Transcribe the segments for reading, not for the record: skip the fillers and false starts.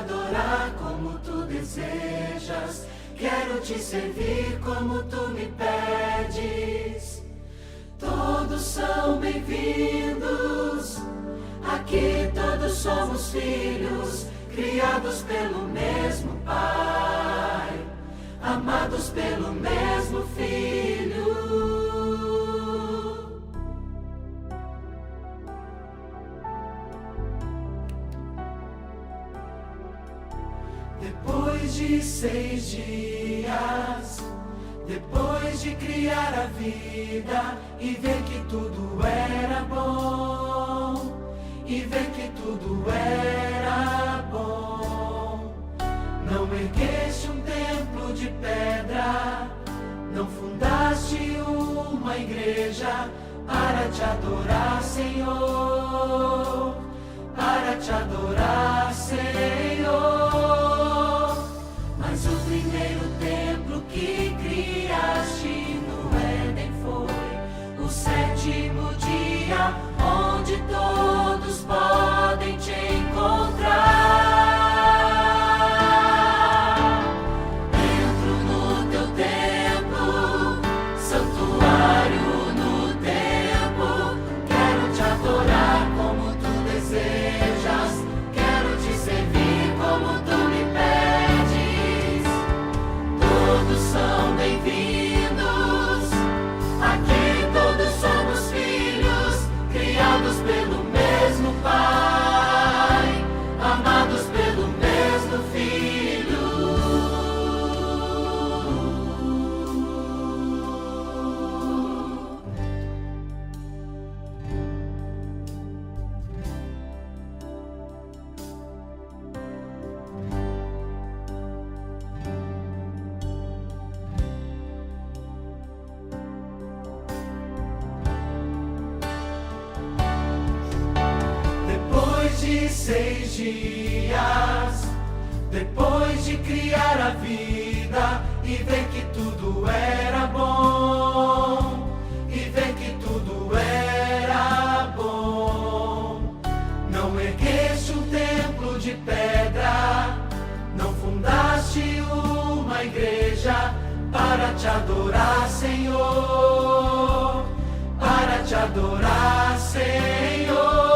adorar como tu desejas. Quero te servir como tu me pedes. Todos são bem-vindos. Aqui todos somos filhos, criados pelo mesmo Pai, amados pelo mesmo Filho. Depois de 6 dias, depois de criar a vida e ver que tudo era bom, e ver que tudo era bom, não ergueste um templo de pedra, não fundaste uma igreja para te adorar, Senhor, para te adorar, Senhor. Mas o primeiro templo que criaste no Éden foi o 7º dia, onde todos podem te encontrar. Entro no teu templo, santuário no templo. Quero te adorar como tu desejas. Quero te servir como tu me pedes. Todos são bem-vindos. Aqui todos somos filhos, criados pelo mesmo Pai, amados pelo mesmo Filho. Depois de 6 dias, depois de criar a vida e ver que tudo era bom, e ver que tudo era bom, não ergueste um templo de pedra, não fundaste uma igreja para te adorar, Senhor, para te adorar, Senhor.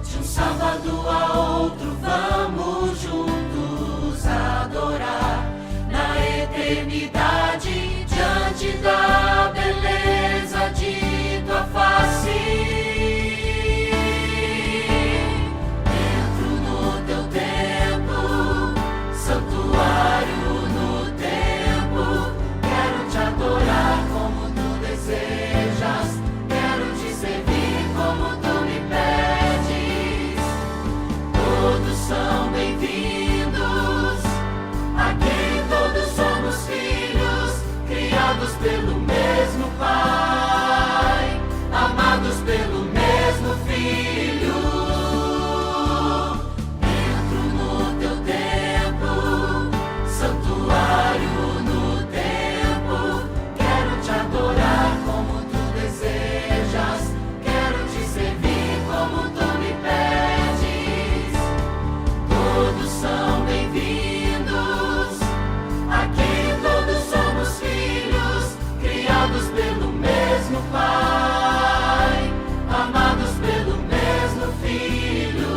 De um sábado a outro vamos juntos adorar na eternidade, diante da beleza de tua face. Entro no teu templo, santuário no templo. Quero te adorar como tu desejas. Quero te servir como tu me pedes. Todos são bem-vindos. Aqui todos somos filhos, criados pelo mesmo Pai, amados pelo mesmo Filho. Entro no teu templo, santuário no templo. Quero te adorar como tu desejas. Quero te servir como tu me pedes. Todos são bem-vindos. Aqui todos somos filhos, criados pelo mesmo Pai, amados pelo mesmo Filho.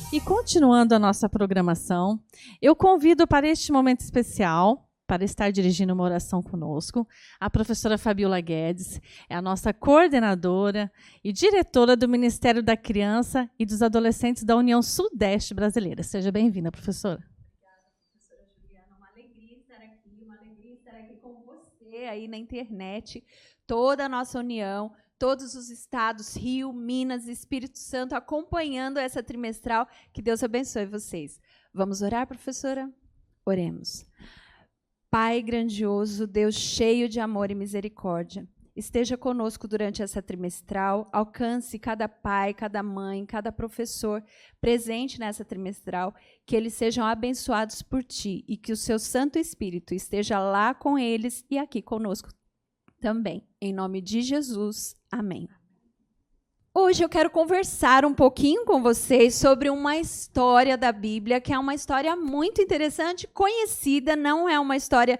E continuando a nossa programação, eu convido para este momento especial, para estar dirigindo uma oração conosco, a professora Fabiola Guedes, é a nossa coordenadora e diretora do Ministério da Criança e dos Adolescentes da União Sudeste Brasileira. Seja bem-vinda, professora. Obrigada, professora Juliana. Uma alegria estar aqui com você aí na internet, toda a nossa união, todos os estados, Rio, Minas, Espírito Santo, acompanhando essa trimestral. Que Deus abençoe vocês. Vamos orar, professora? Oremos. Pai grandioso, Deus cheio de amor e misericórdia, esteja conosco durante essa trimestral, alcance cada pai, cada mãe, cada professor presente nessa trimestral, que eles sejam abençoados por Ti e que o Seu Santo Espírito esteja lá com eles e aqui conosco também. Em nome de Jesus, amém. Hoje eu quero conversar um pouquinho com vocês sobre uma história da Bíblia, que é uma história muito interessante, conhecida, não é uma história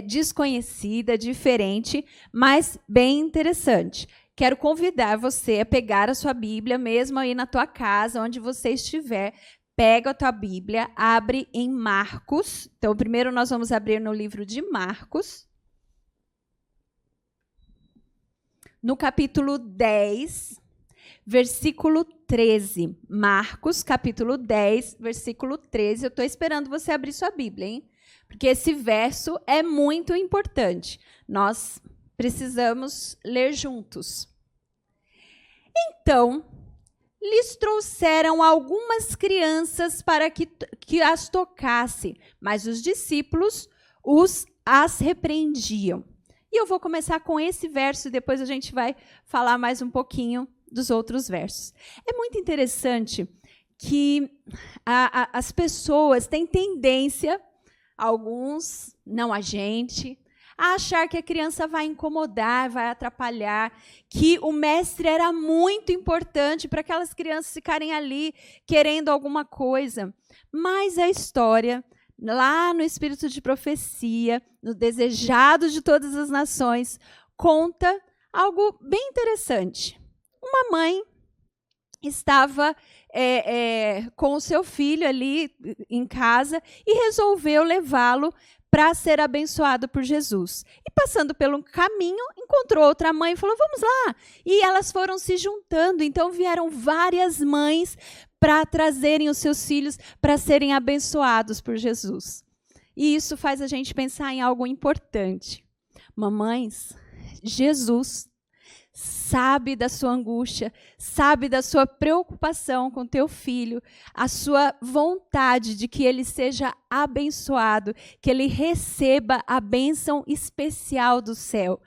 desconhecida, diferente, mas bem interessante. Quero convidar você a pegar a sua Bíblia, mesmo aí na tua casa, onde você estiver, pega a tua Bíblia, abre em Marcos. Então, primeiro nós vamos abrir no livro de Marcos, no capítulo 10, versículo 13. Marcos, capítulo 10, versículo 13. Eu estou esperando você abrir sua Bíblia, hein? Porque esse verso é muito importante. Nós precisamos ler juntos. Então, lhes trouxeram algumas crianças para que as tocasse, mas os discípulos as repreendiam. E eu vou começar com esse verso e depois a gente vai falar mais um pouquinho dos outros versos. É muito interessante que as pessoas têm tendência, alguns, não a gente, a achar que a criança vai incomodar, vai atrapalhar, que o mestre era muito importante para aquelas crianças ficarem ali querendo alguma coisa. Mas a história, lá no Espírito de Profecia, no Desejado de Todas as Nações, conta algo bem interessante. Uma mãe estava com o seu filho ali em casa e resolveu levá-lo para ser abençoado por Jesus. E passando pelo caminho, encontrou outra mãe e falou, vamos lá. E elas foram se juntando, então vieram várias mães para trazerem os seus filhos para serem abençoados por Jesus. E isso faz a gente pensar em algo importante. Mamães, Jesus sabe da sua angústia, sabe da sua preocupação com teu filho, a sua vontade de que ele seja abençoado, que ele receba a bênção especial do céu.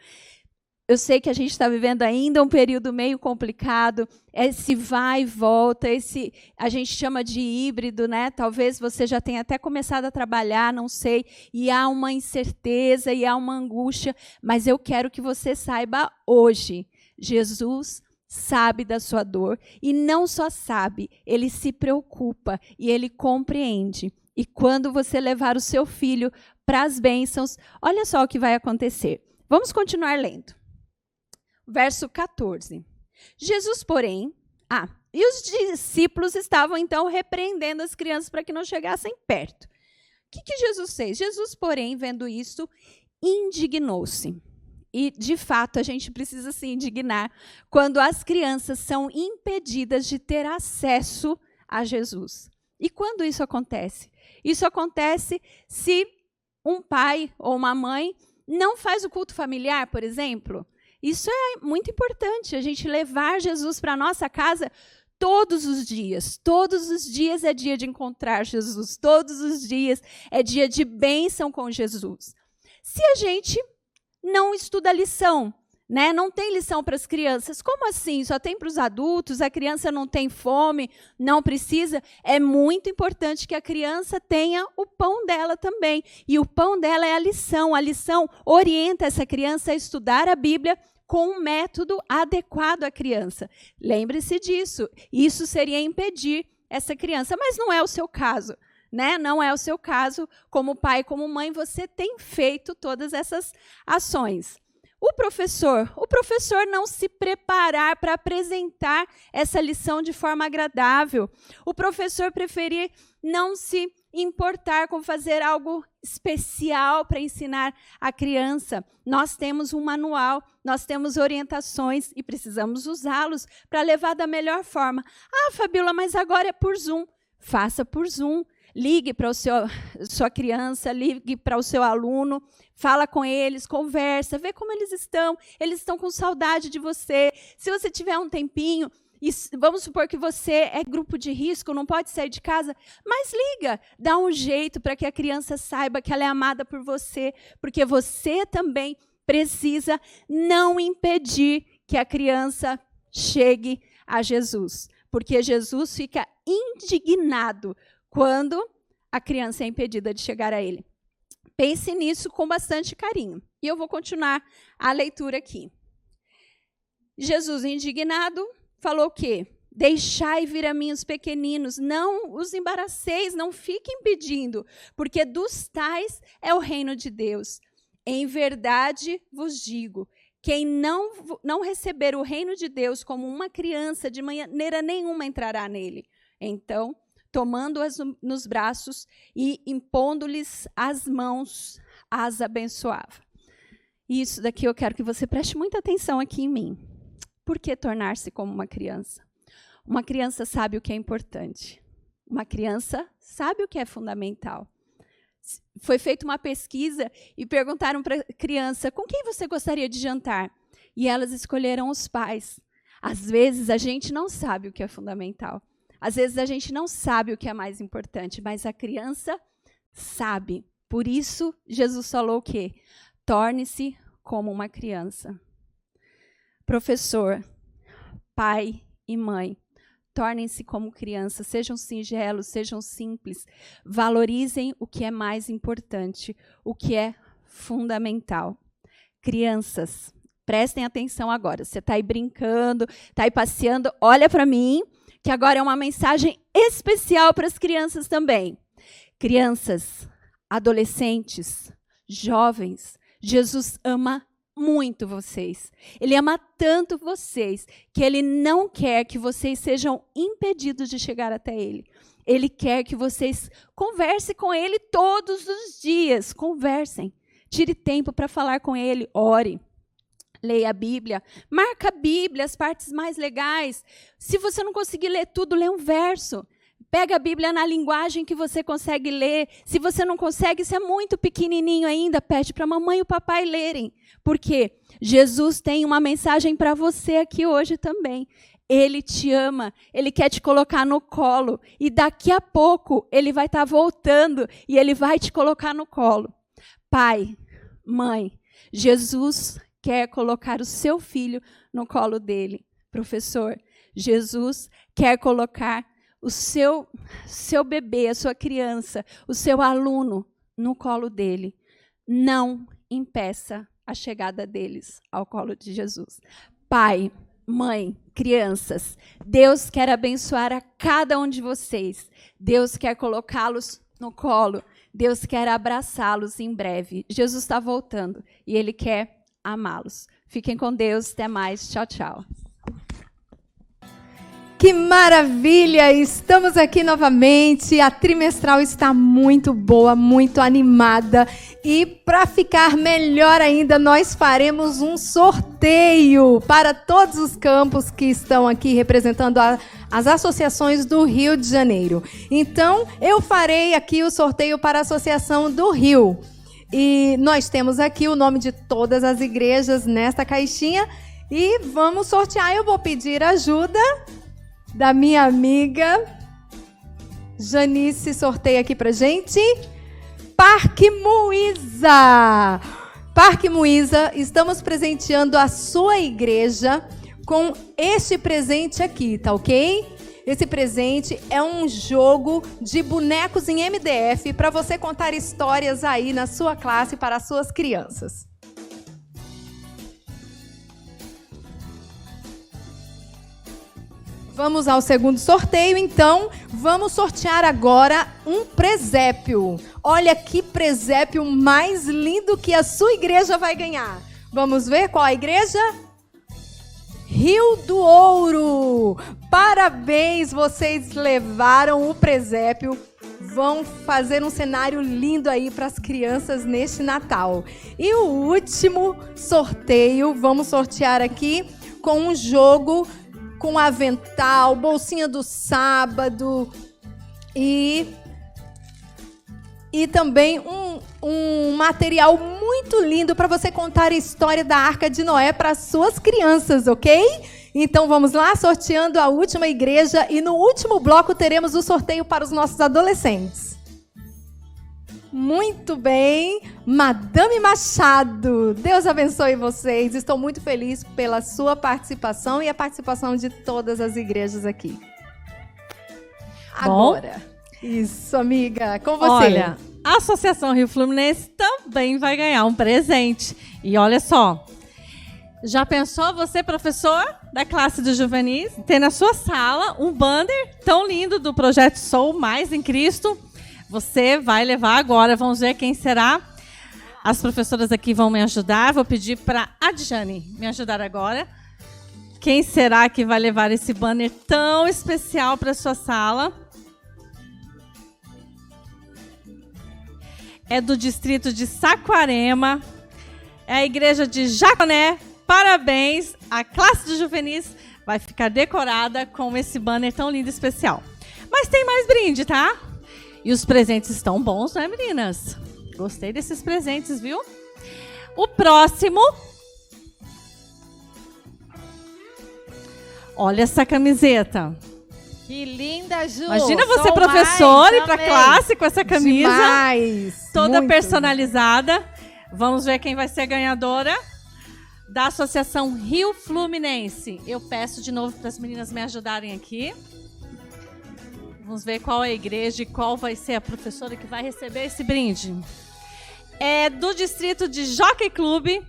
Eu sei que a gente está vivendo ainda um período meio complicado, esse vai e volta, esse a gente chama de híbrido, né? Talvez você já tenha até começado a trabalhar, não sei, e há uma incerteza e há uma angústia, mas eu quero que você saiba hoje, Jesus sabe da sua dor e não só sabe, ele se preocupa e ele compreende. E quando você levar o seu filho para as bênçãos, olha só o que vai acontecer. Vamos continuar lendo. Verso 14. Jesus, porém... e os discípulos estavam, então, repreendendo as crianças para que não chegassem perto. O que Jesus fez? Jesus, porém, vendo isso, indignou-se. E, de fato, a gente precisa se indignar quando as crianças são impedidas de ter acesso a Jesus. E quando isso acontece? Isso acontece se um pai ou uma mãe não faz o culto familiar, por exemplo. Isso é muito importante, a gente levar Jesus para a nossa casa todos os dias. Todos os dias é dia de encontrar Jesus. Todos os dias é dia de bênção com Jesus. Se a gente não estuda a lição, né? Não tem lição para as crianças. Como assim? Só tem para os adultos? A criança não tem fome? Não precisa? É muito importante que a criança tenha o pão dela também. E o pão dela é a lição. A lição orienta essa criança a estudar a Bíblia com um método adequado à criança. Lembre-se disso. Isso seria impedir essa criança. Mas não é o seu caso. Né? Não é o seu caso, como pai, como mãe, você tem feito todas essas ações. O professor não se preparar para apresentar essa lição de forma agradável. O professor preferir não se importar com fazer algo especial para ensinar a criança. Nós temos um manual, nós temos orientações e precisamos usá-los para levar da melhor forma. Fabíola, mas agora é por Zoom. Faça por Zoom. Ligue para sua criança, ligue para o seu aluno, fala com eles, conversa, vê como eles estão com saudade de você. Se você tiver um tempinho, e vamos supor que você é grupo de risco, não pode sair de casa, mas liga, dá um jeito para que a criança saiba que ela é amada por você, porque você também precisa não impedir que a criança chegue a Jesus, porque Jesus fica indignado quando a criança é impedida de chegar a ele. Pense nisso com bastante carinho. E eu vou continuar a leitura aqui. Jesus, indignado, falou o quê? Deixai vir a mim os pequeninos, não os embaraceis, não fiquem pedindo, porque dos tais é o reino de Deus. Em verdade vos digo, quem não receber o reino de Deus como uma criança, de maneira nenhuma entrará nele. Então, tomando-as nos braços e impondo-lhes as mãos, as abençoava. Isso daqui eu quero que você preste muita atenção aqui em mim. Por que tornar-se como uma criança? Uma criança sabe o que é importante. Uma criança sabe o que é fundamental. Foi feita uma pesquisa e perguntaram para a criança, com quem você gostaria de jantar? E elas escolheram os pais. Às vezes, a gente não sabe o que é fundamental. Às vezes, a gente não sabe o que é mais importante, mas a criança sabe. Por isso, Jesus falou o quê? Torne-se como uma criança. Professor, pai e mãe, tornem-se como crianças, sejam singelos, sejam simples, valorizem o que é mais importante, o que é fundamental. Crianças, prestem atenção agora, você está aí brincando, está aí passeando, olha para mim, que agora é uma mensagem especial para as crianças também. Crianças, adolescentes, jovens, Jesus ama muito vocês. Ele ama tanto vocês que ele não quer que vocês sejam impedidos de chegar até ele. Ele quer que vocês conversem com ele todos os dias. Conversem. Tire tempo para falar com ele. Ore. Leia a Bíblia. Marca a Bíblia, as partes mais legais. Se você não conseguir ler tudo, lê um verso. Pega a Bíblia na linguagem que você consegue ler. Se você não consegue, se é muito pequenininho ainda, pede para a mamãe e o papai lerem. Porque Jesus tem uma mensagem para você aqui hoje também. Ele te ama, ele quer te colocar no colo. E daqui a pouco ele vai estar voltando e ele vai te colocar no colo. Pai, mãe, Jesus quer colocar o seu filho no colo dele. Professor, Jesus quer colocar o seu bebê, a sua criança, o seu aluno no colo dele. Não impeça a chegada deles ao colo de Jesus. Pai, mãe, crianças, Deus quer abençoar a cada um de vocês. Deus quer colocá-los no colo. Deus quer abraçá-los em breve. Jesus está voltando e ele quer amá-los. Fiquem com Deus. Até mais. Tchau, tchau. Que maravilha! Estamos aqui novamente. A trimestral está muito boa, muito animada. E para ficar melhor ainda, nós faremos um sorteio para todos os campos que estão aqui representando as associações do Rio de Janeiro. Então, eu farei aqui o sorteio para a Associação do Rio. E nós temos aqui o nome de todas as igrejas nesta caixinha. E vamos sortear. Eu vou pedir ajuda da minha amiga Janice, sorteia aqui pra gente. Parque Muísa. Parque Muísa, estamos presenteando a sua igreja com este presente aqui, tá ok? Esse presente é um jogo de bonecos em MDF para você contar histórias aí na sua classe para as suas crianças. Vamos ao segundo sorteio, então. Vamos sortear agora um presépio. Olha que presépio mais lindo que a sua igreja vai ganhar. Vamos ver qual a igreja? Rio do Ouro. Parabéns, vocês levaram o presépio. Vão fazer um cenário lindo aí para as crianças neste Natal. E o último sorteio, vamos sortear aqui com um jogo com avental, bolsinha do sábado e e também um material muito lindo para você contar a história da Arca de Noé para suas crianças, ok? Então vamos lá, sorteando a última igreja e no último bloco teremos o sorteio para os nossos adolescentes. Muito bem, Madame Machado, Deus abençoe vocês. Estou muito feliz pela sua participação e a participação de todas as igrejas aqui. Agora, isso, amiga, com você. Olha, a Associação Rio Fluminense também vai ganhar um presente. E olha só, já pensou você, professor da classe dos juvenis, ter na sua sala um banner tão lindo do projeto Sou Mais em Cristo? Você vai levar agora, vamos ver quem será. As professoras aqui vão me ajudar. Vou pedir para a Adjane me ajudar agora. Quem será que vai levar esse banner tão especial para sua sala? É do distrito de Saquarema. É a igreja de Jaconé. Parabéns! A classe de juvenis vai ficar decorada com esse banner tão lindo e especial. Mas tem mais brinde, tá? E os presentes estão bons, né, meninas? Gostei desses presentes, viu? O próximo. Olha essa camiseta. Que linda, Ju. Imagina você, Sou professor, mais, ir para amei. classe com essa camisa. Demais, Toda muito. personalizada. Vamos ver quem vai ser a ganhadora da Associação Rio Fluminense. Eu peço de novo para as meninas me ajudarem aqui. Vamos ver qual é a igreja e qual vai ser a professora que vai receber esse brinde. É do distrito de Jockey Clube,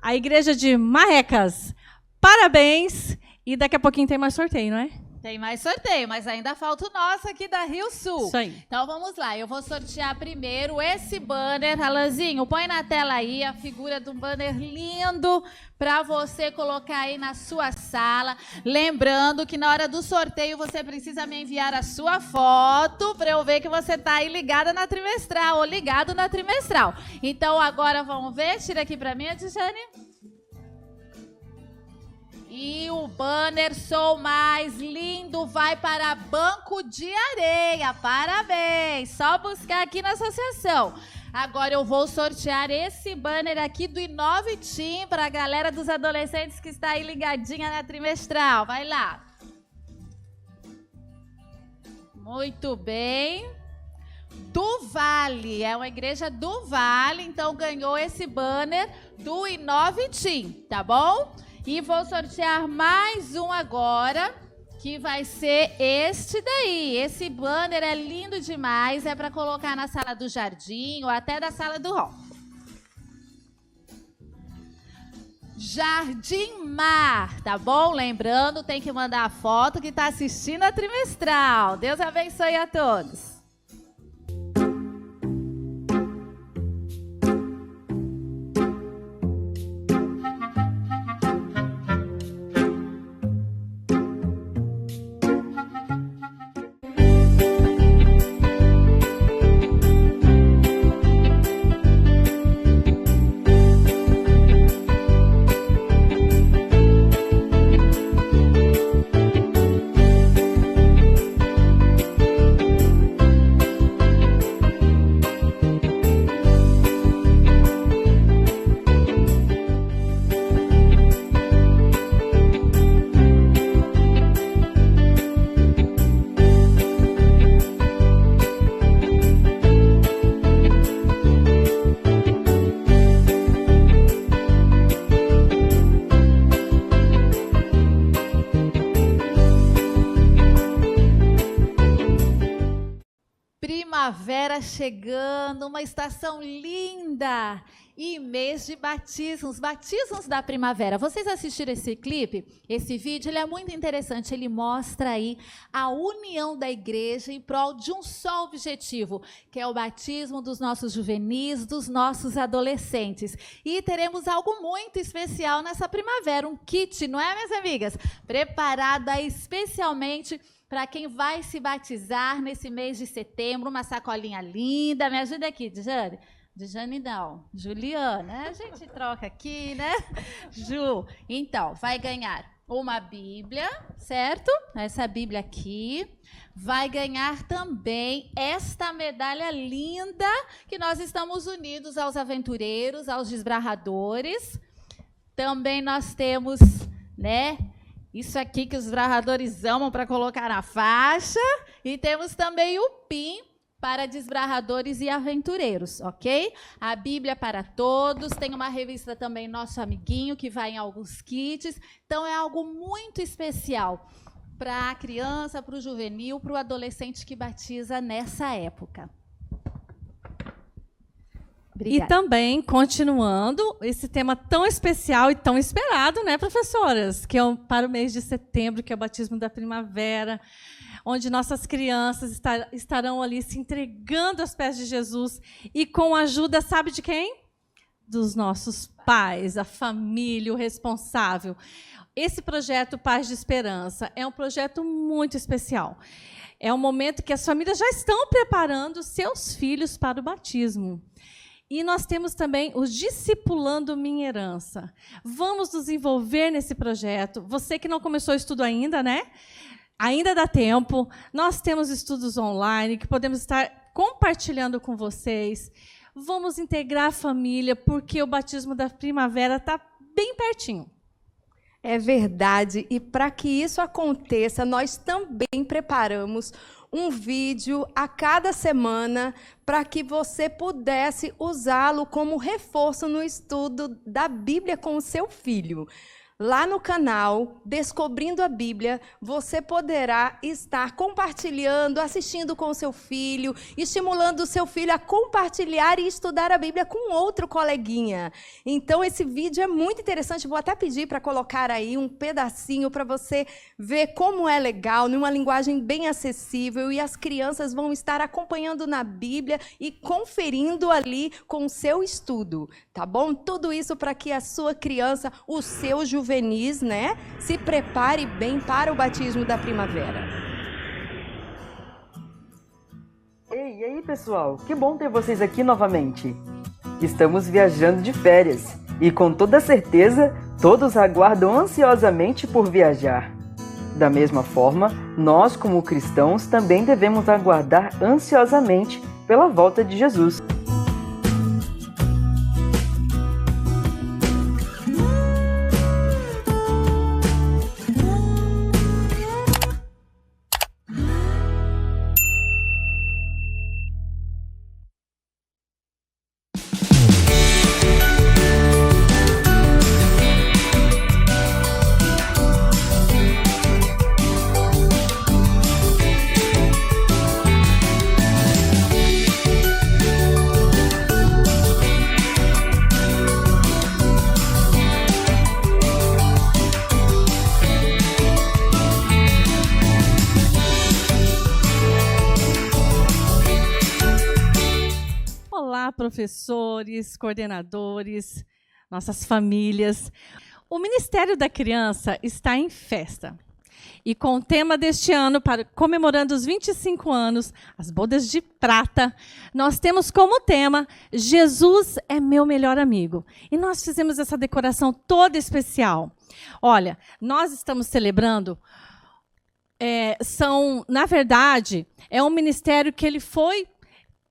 a igreja de Marrecas. Parabéns! E daqui a pouquinho tem mais sorteio, não é? Tem mais sorteio, mas ainda falta o nosso aqui da Rio Sul. Isso aí. Então vamos lá, eu vou sortear primeiro esse banner. Alanzinho, põe na tela aí a figura de um banner lindo para você colocar aí na sua sala. Lembrando que na hora do sorteio você precisa me enviar a sua foto para eu ver que você está aí ligada na trimestral ou ligado na trimestral. Então agora vamos ver, tira aqui para mim, Adjane. E o banner Sou Mais lindo vai para Banco de Areia. Parabéns! Só buscar aqui na associação. Agora eu vou sortear esse banner aqui do Inove Team para a galera dos adolescentes que está aí ligadinha na trimestral. Vai lá. Muito bem. Do Vale, é uma igreja do Vale, então ganhou esse banner do Inove Team, tá bom? E vou sortear mais um agora, que vai ser este daí. Esse banner é lindo demais, é para colocar na sala do jardim ou até da sala do hall. Jardim Mar, tá bom? Lembrando, tem que mandar a foto que está assistindo a trimestral. Deus abençoe a todos. Primavera chegando, uma estação linda e mês de batismos, batismos da primavera. Vocês assistiram esse clipe? Esse vídeo, ele é muito interessante, ele mostra aí a união da igreja em prol de um só objetivo, que é o batismo dos nossos juvenis, dos nossos adolescentes. E teremos algo muito especial nessa primavera, um kit, não é, minhas amigas? Preparado aí especialmente para quem vai se batizar nesse mês de setembro, uma sacolinha linda. Me ajuda aqui, Djane. Djane não, Juliana. A gente troca aqui, né? Ju, então, vai ganhar uma Bíblia, certo? Essa Bíblia aqui. Vai ganhar também esta medalha linda que nós estamos unidos aos aventureiros, aos desbravadores. Também nós temos, né, isso aqui que os desbravadores amam para colocar na faixa. E temos também o PIN para desbravadores e aventureiros, ok? A Bíblia para todos. Tem uma revista também, Nosso Amiguinho, que vai em alguns kits. Então, é algo muito especial para a criança, para o juvenil, para o adolescente que batiza nessa época. Obrigada. E também, continuando, esse tema tão especial e tão esperado, né, professoras? Que é para o mês de setembro, que é o batismo da primavera, onde nossas crianças estarão ali se entregando aos pés de Jesus e com a ajuda, sabe de quem? Dos nossos pais, a família, o responsável. Esse projeto Paz de Esperança é um projeto muito especial. É um momento que as famílias já estão preparando seus filhos para o batismo. E nós temos também o Discipulando Minha Herança. Vamos nos envolver nesse projeto. Você que não começou o estudo ainda, né? Ainda dá tempo. Nós temos estudos online que podemos estar compartilhando com vocês. Vamos integrar a família, porque o batismo da primavera está bem pertinho. É verdade. E para que isso aconteça, nós também preparamos um vídeo a cada semana para que você pudesse usá-lo como reforço no estudo da Bíblia com o seu filho. Lá no canal Descobrindo a Bíblia, você poderá estar compartilhando, assistindo com o seu filho, estimulando o seu filho a compartilhar e estudar a Bíblia com outro coleguinha. Então, esse vídeo é muito interessante. Vou até pedir para colocar aí um pedacinho para você ver como é legal, numa linguagem bem acessível, e as crianças vão estar acompanhando na Bíblia e conferindo ali com o seu estudo, tá bom? Tudo isso para que a sua criança, o seu juvenis, né, se prepare bem para o batismo da primavera. Ei, e aí, pessoal? Que bom ter vocês aqui novamente. Estamos viajando de férias e, com toda certeza, todos aguardam ansiosamente por viajar. Da mesma forma, nós, como cristãos, também devemos aguardar ansiosamente pela volta de Jesus. Professores, coordenadores, nossas famílias. O Ministério da Criança está em festa. E com o tema deste ano, comemorando os 25 anos, as bodas de prata, nós temos como tema Jesus é meu melhor amigo. E nós fizemos essa decoração toda especial. Olha, nós estamos celebrando, na verdade, é um ministério que ele foi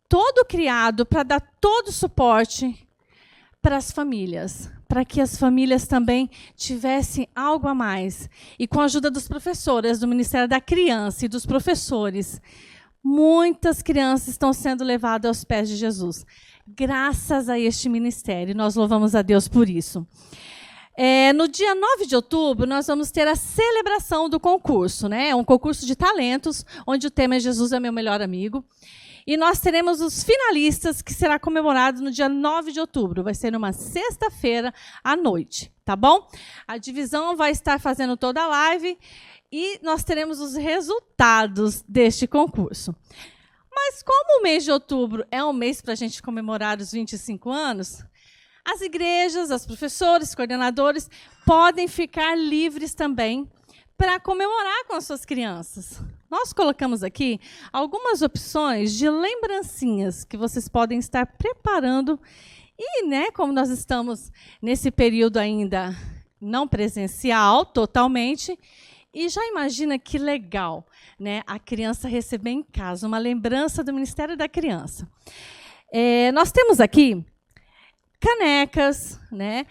todo criado para dar todo o suporte para as famílias, para que as famílias também tivessem algo a mais. E com a ajuda dos professores, do Ministério da Criança e dos professores, muitas crianças estão sendo levadas aos pés de Jesus. Graças a este ministério, nós louvamos a Deus por isso. No dia 9 de outubro, nós vamos ter a celebração do concurso, né? É um concurso de talentos, onde o tema é Jesus é meu melhor amigo. E nós teremos os finalistas, que será comemorado no dia 9 de outubro. Vai ser numa sexta-feira à noite, tá bom? A divisão vai estar fazendo toda a live e nós teremos os resultados deste concurso. Mas como o mês de outubro é um mês para a gente comemorar os 25 anos, as igrejas, os professores, coordenadores podem ficar livres também para comemorar com as suas crianças. Nós colocamos aqui algumas opções de lembrancinhas que vocês podem estar preparando. E, né, como nós estamos nesse período ainda não presencial, totalmente. E já imagina que legal, né? A criança receber em casa uma lembrança do Ministério da Criança. Nós temos aqui canecas, né?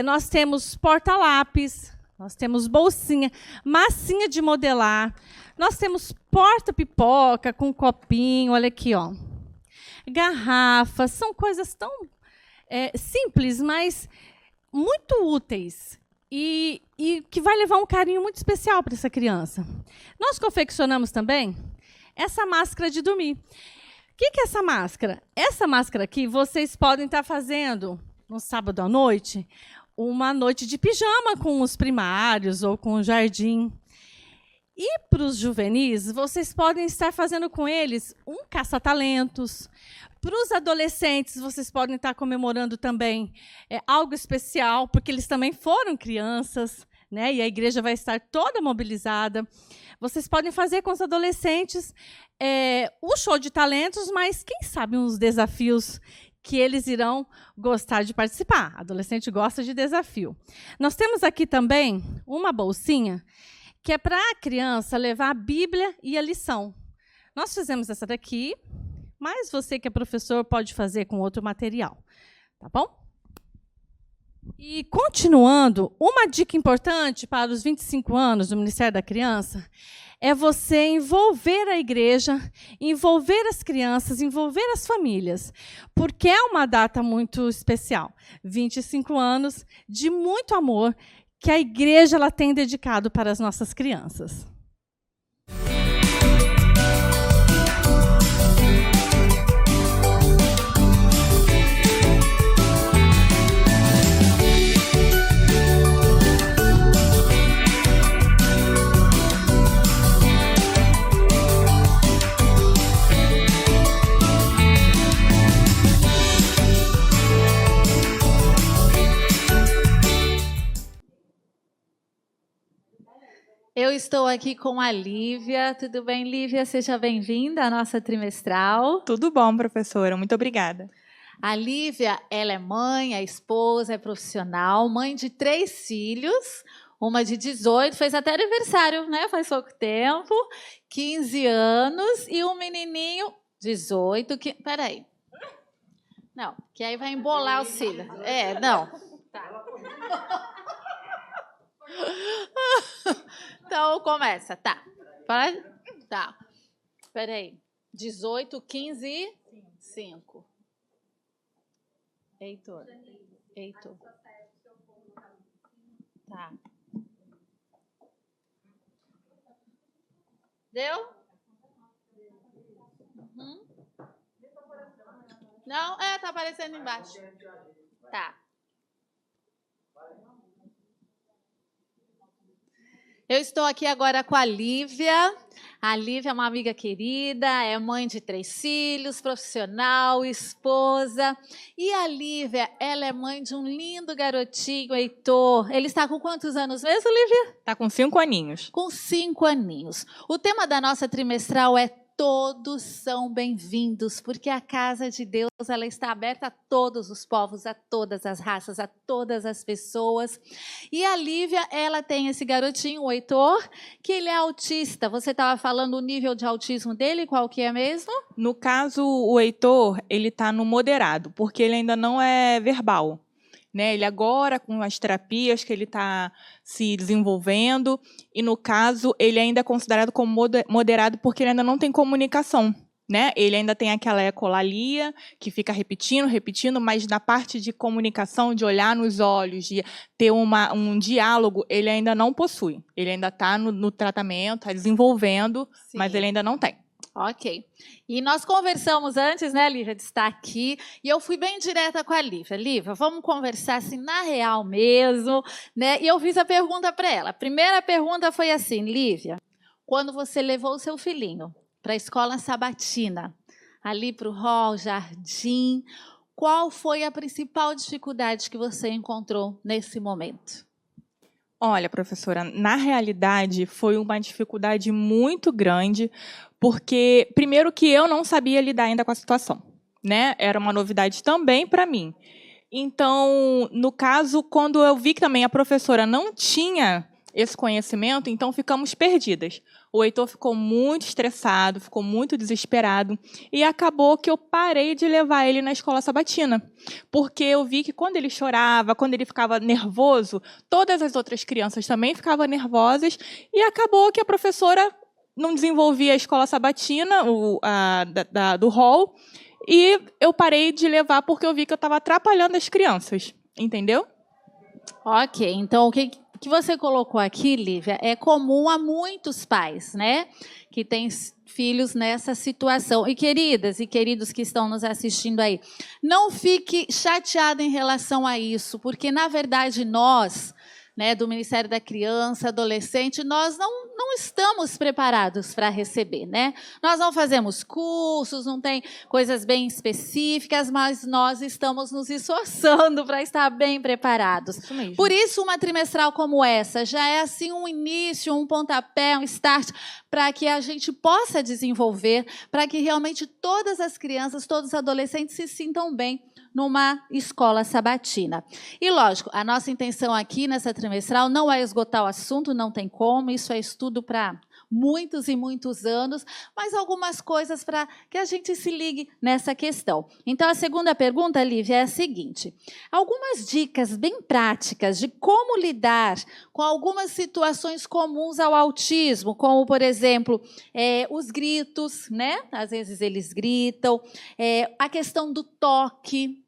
Nós temos porta-lápis, nós temos bolsinha, massinha de modelar, nós temos porta-pipoca com copinho, olha aqui, ó. Garrafas, são coisas tão simples, mas muito úteis e que vai levar um carinho muito especial para essa criança. Nós confeccionamos também essa máscara de dormir. O que é essa máscara? Essa máscara aqui, vocês podem estar fazendo no sábado à noite, uma noite de pijama com os primários ou com o jardim. E para os juvenis, vocês podem estar fazendo com eles um caça-talentos. Para os adolescentes, vocês podem estar comemorando também algo especial, porque eles também foram crianças, né? E a igreja vai estar toda mobilizada. Vocês podem fazer com os adolescentes o show de talentos, mas quem sabe uns desafios que eles irão gostar de participar. Adolescente gosta de desafio. Nós temos aqui também uma bolsinha que é para a criança levar a Bíblia e a lição. Nós fizemos essa daqui, mas você que é professor pode fazer com outro material, tá bom? E continuando, uma dica importante para os 25 anos do Ministério da Criança é você envolver a igreja, envolver as crianças, envolver as famílias, porque é uma data muito especial. 25 anos de muito amor que a igreja ela tem dedicado para as nossas crianças. Eu estou aqui com a Lívia. Tudo bem, Lívia? Seja bem-vinda à nossa trimestral. Tudo bom, professora. Muito obrigada. A Lívia, ela é mãe, é esposa, é profissional, mãe de 3 filhos, uma de 18, fez até aniversário, né? Faz pouco tempo, 15 anos, e um menininho, 18, peraí. Não, que aí vai embolar o cílio. Não. Tá. Então, começa, tá. Tá. Peraí. 18, 15 e 5. Heitor. Tá. Deu? Uhum. Não, tá aparecendo embaixo. Tá. Eu estou aqui agora com a Lívia. A Lívia é uma amiga querida, é mãe de 3 filhos, profissional, esposa. E a Lívia, ela é mãe de um lindo garotinho, Heitor. Ele está com quantos anos mesmo, Lívia? Está com 5 aninhos. Com 5 aninhos. O tema da nossa trimestral é Todos são bem-vindos, porque a casa de Deus ela está aberta a todos os povos, a todas as raças, a todas as pessoas. E a Lívia, ela tem esse garotinho, o Heitor, que ele é autista. Você estava falando o nível de autismo dele, qual que é mesmo? No caso, o Heitor, ele está no moderado, porque ele ainda não é verbal. Né? Ele agora, com as terapias que ele está se desenvolvendo, e no caso, ele ainda é considerado como moderado porque ele ainda não tem comunicação. Né? Ele ainda tem aquela ecolalia, que fica repetindo, mas na parte de comunicação, de olhar nos olhos, de ter um diálogo, ele ainda não possui. Ele ainda está no tratamento, está desenvolvendo, sim, mas ele ainda não tem. Ok. E nós conversamos antes, né, Lívia, de estar aqui, e eu fui bem direta com a Lívia. Lívia, vamos conversar assim, na real mesmo, né? E eu fiz a pergunta para ela. A primeira pergunta foi assim, Lívia, quando você levou o seu filhinho para a escola sabatina, ali para o hall, jardim, qual foi a principal dificuldade que você encontrou nesse momento? Olha, professora, na realidade foi uma dificuldade muito grande, porque, primeiro, que eu não sabia lidar ainda com a situação, né? Era uma novidade também para mim. Então, no caso, quando eu vi que também a professora não tinha esse conhecimento, então ficamos perdidas. O Heitor ficou muito estressado, ficou muito desesperado, e acabou que eu parei de levar ele na escola sabatina, porque eu vi que quando ele chorava, quando ele ficava nervoso, todas as outras crianças também ficavam nervosas, e acabou que a professora não desenvolvia a escola sabatina, do hall, e eu parei de levar porque eu vi que eu estava atrapalhando as crianças, entendeu? Ok, então o que você colocou aqui, Lívia, é comum a muitos pais, né? Que têm filhos nessa situação. E queridas e queridos que estão nos assistindo aí, não fique chateado em relação a isso, porque, na verdade, nós, né, do Ministério da Criança, Adolescente, nós não estamos preparados para receber, né? Nós não fazemos cursos, não tem coisas bem específicas, mas nós estamos nos esforçando para estar bem preparados. Isso mesmo. Por isso, uma trimestral como essa já é assim um início, um pontapé, um start, para que a gente possa desenvolver, para que realmente todas as crianças, todos os adolescentes se sintam bem numa escola sabatina. E, lógico, a nossa intenção aqui nessa trimestral não é esgotar o assunto, não tem como, isso é estudo para muitos e muitos anos, mas algumas coisas para que a gente se ligue nessa questão. Então, a segunda pergunta, Lívia, é a seguinte: algumas dicas bem práticas de como lidar com algumas situações comuns ao autismo, como, por exemplo, os gritos, né? Às vezes eles gritam, a questão do toque,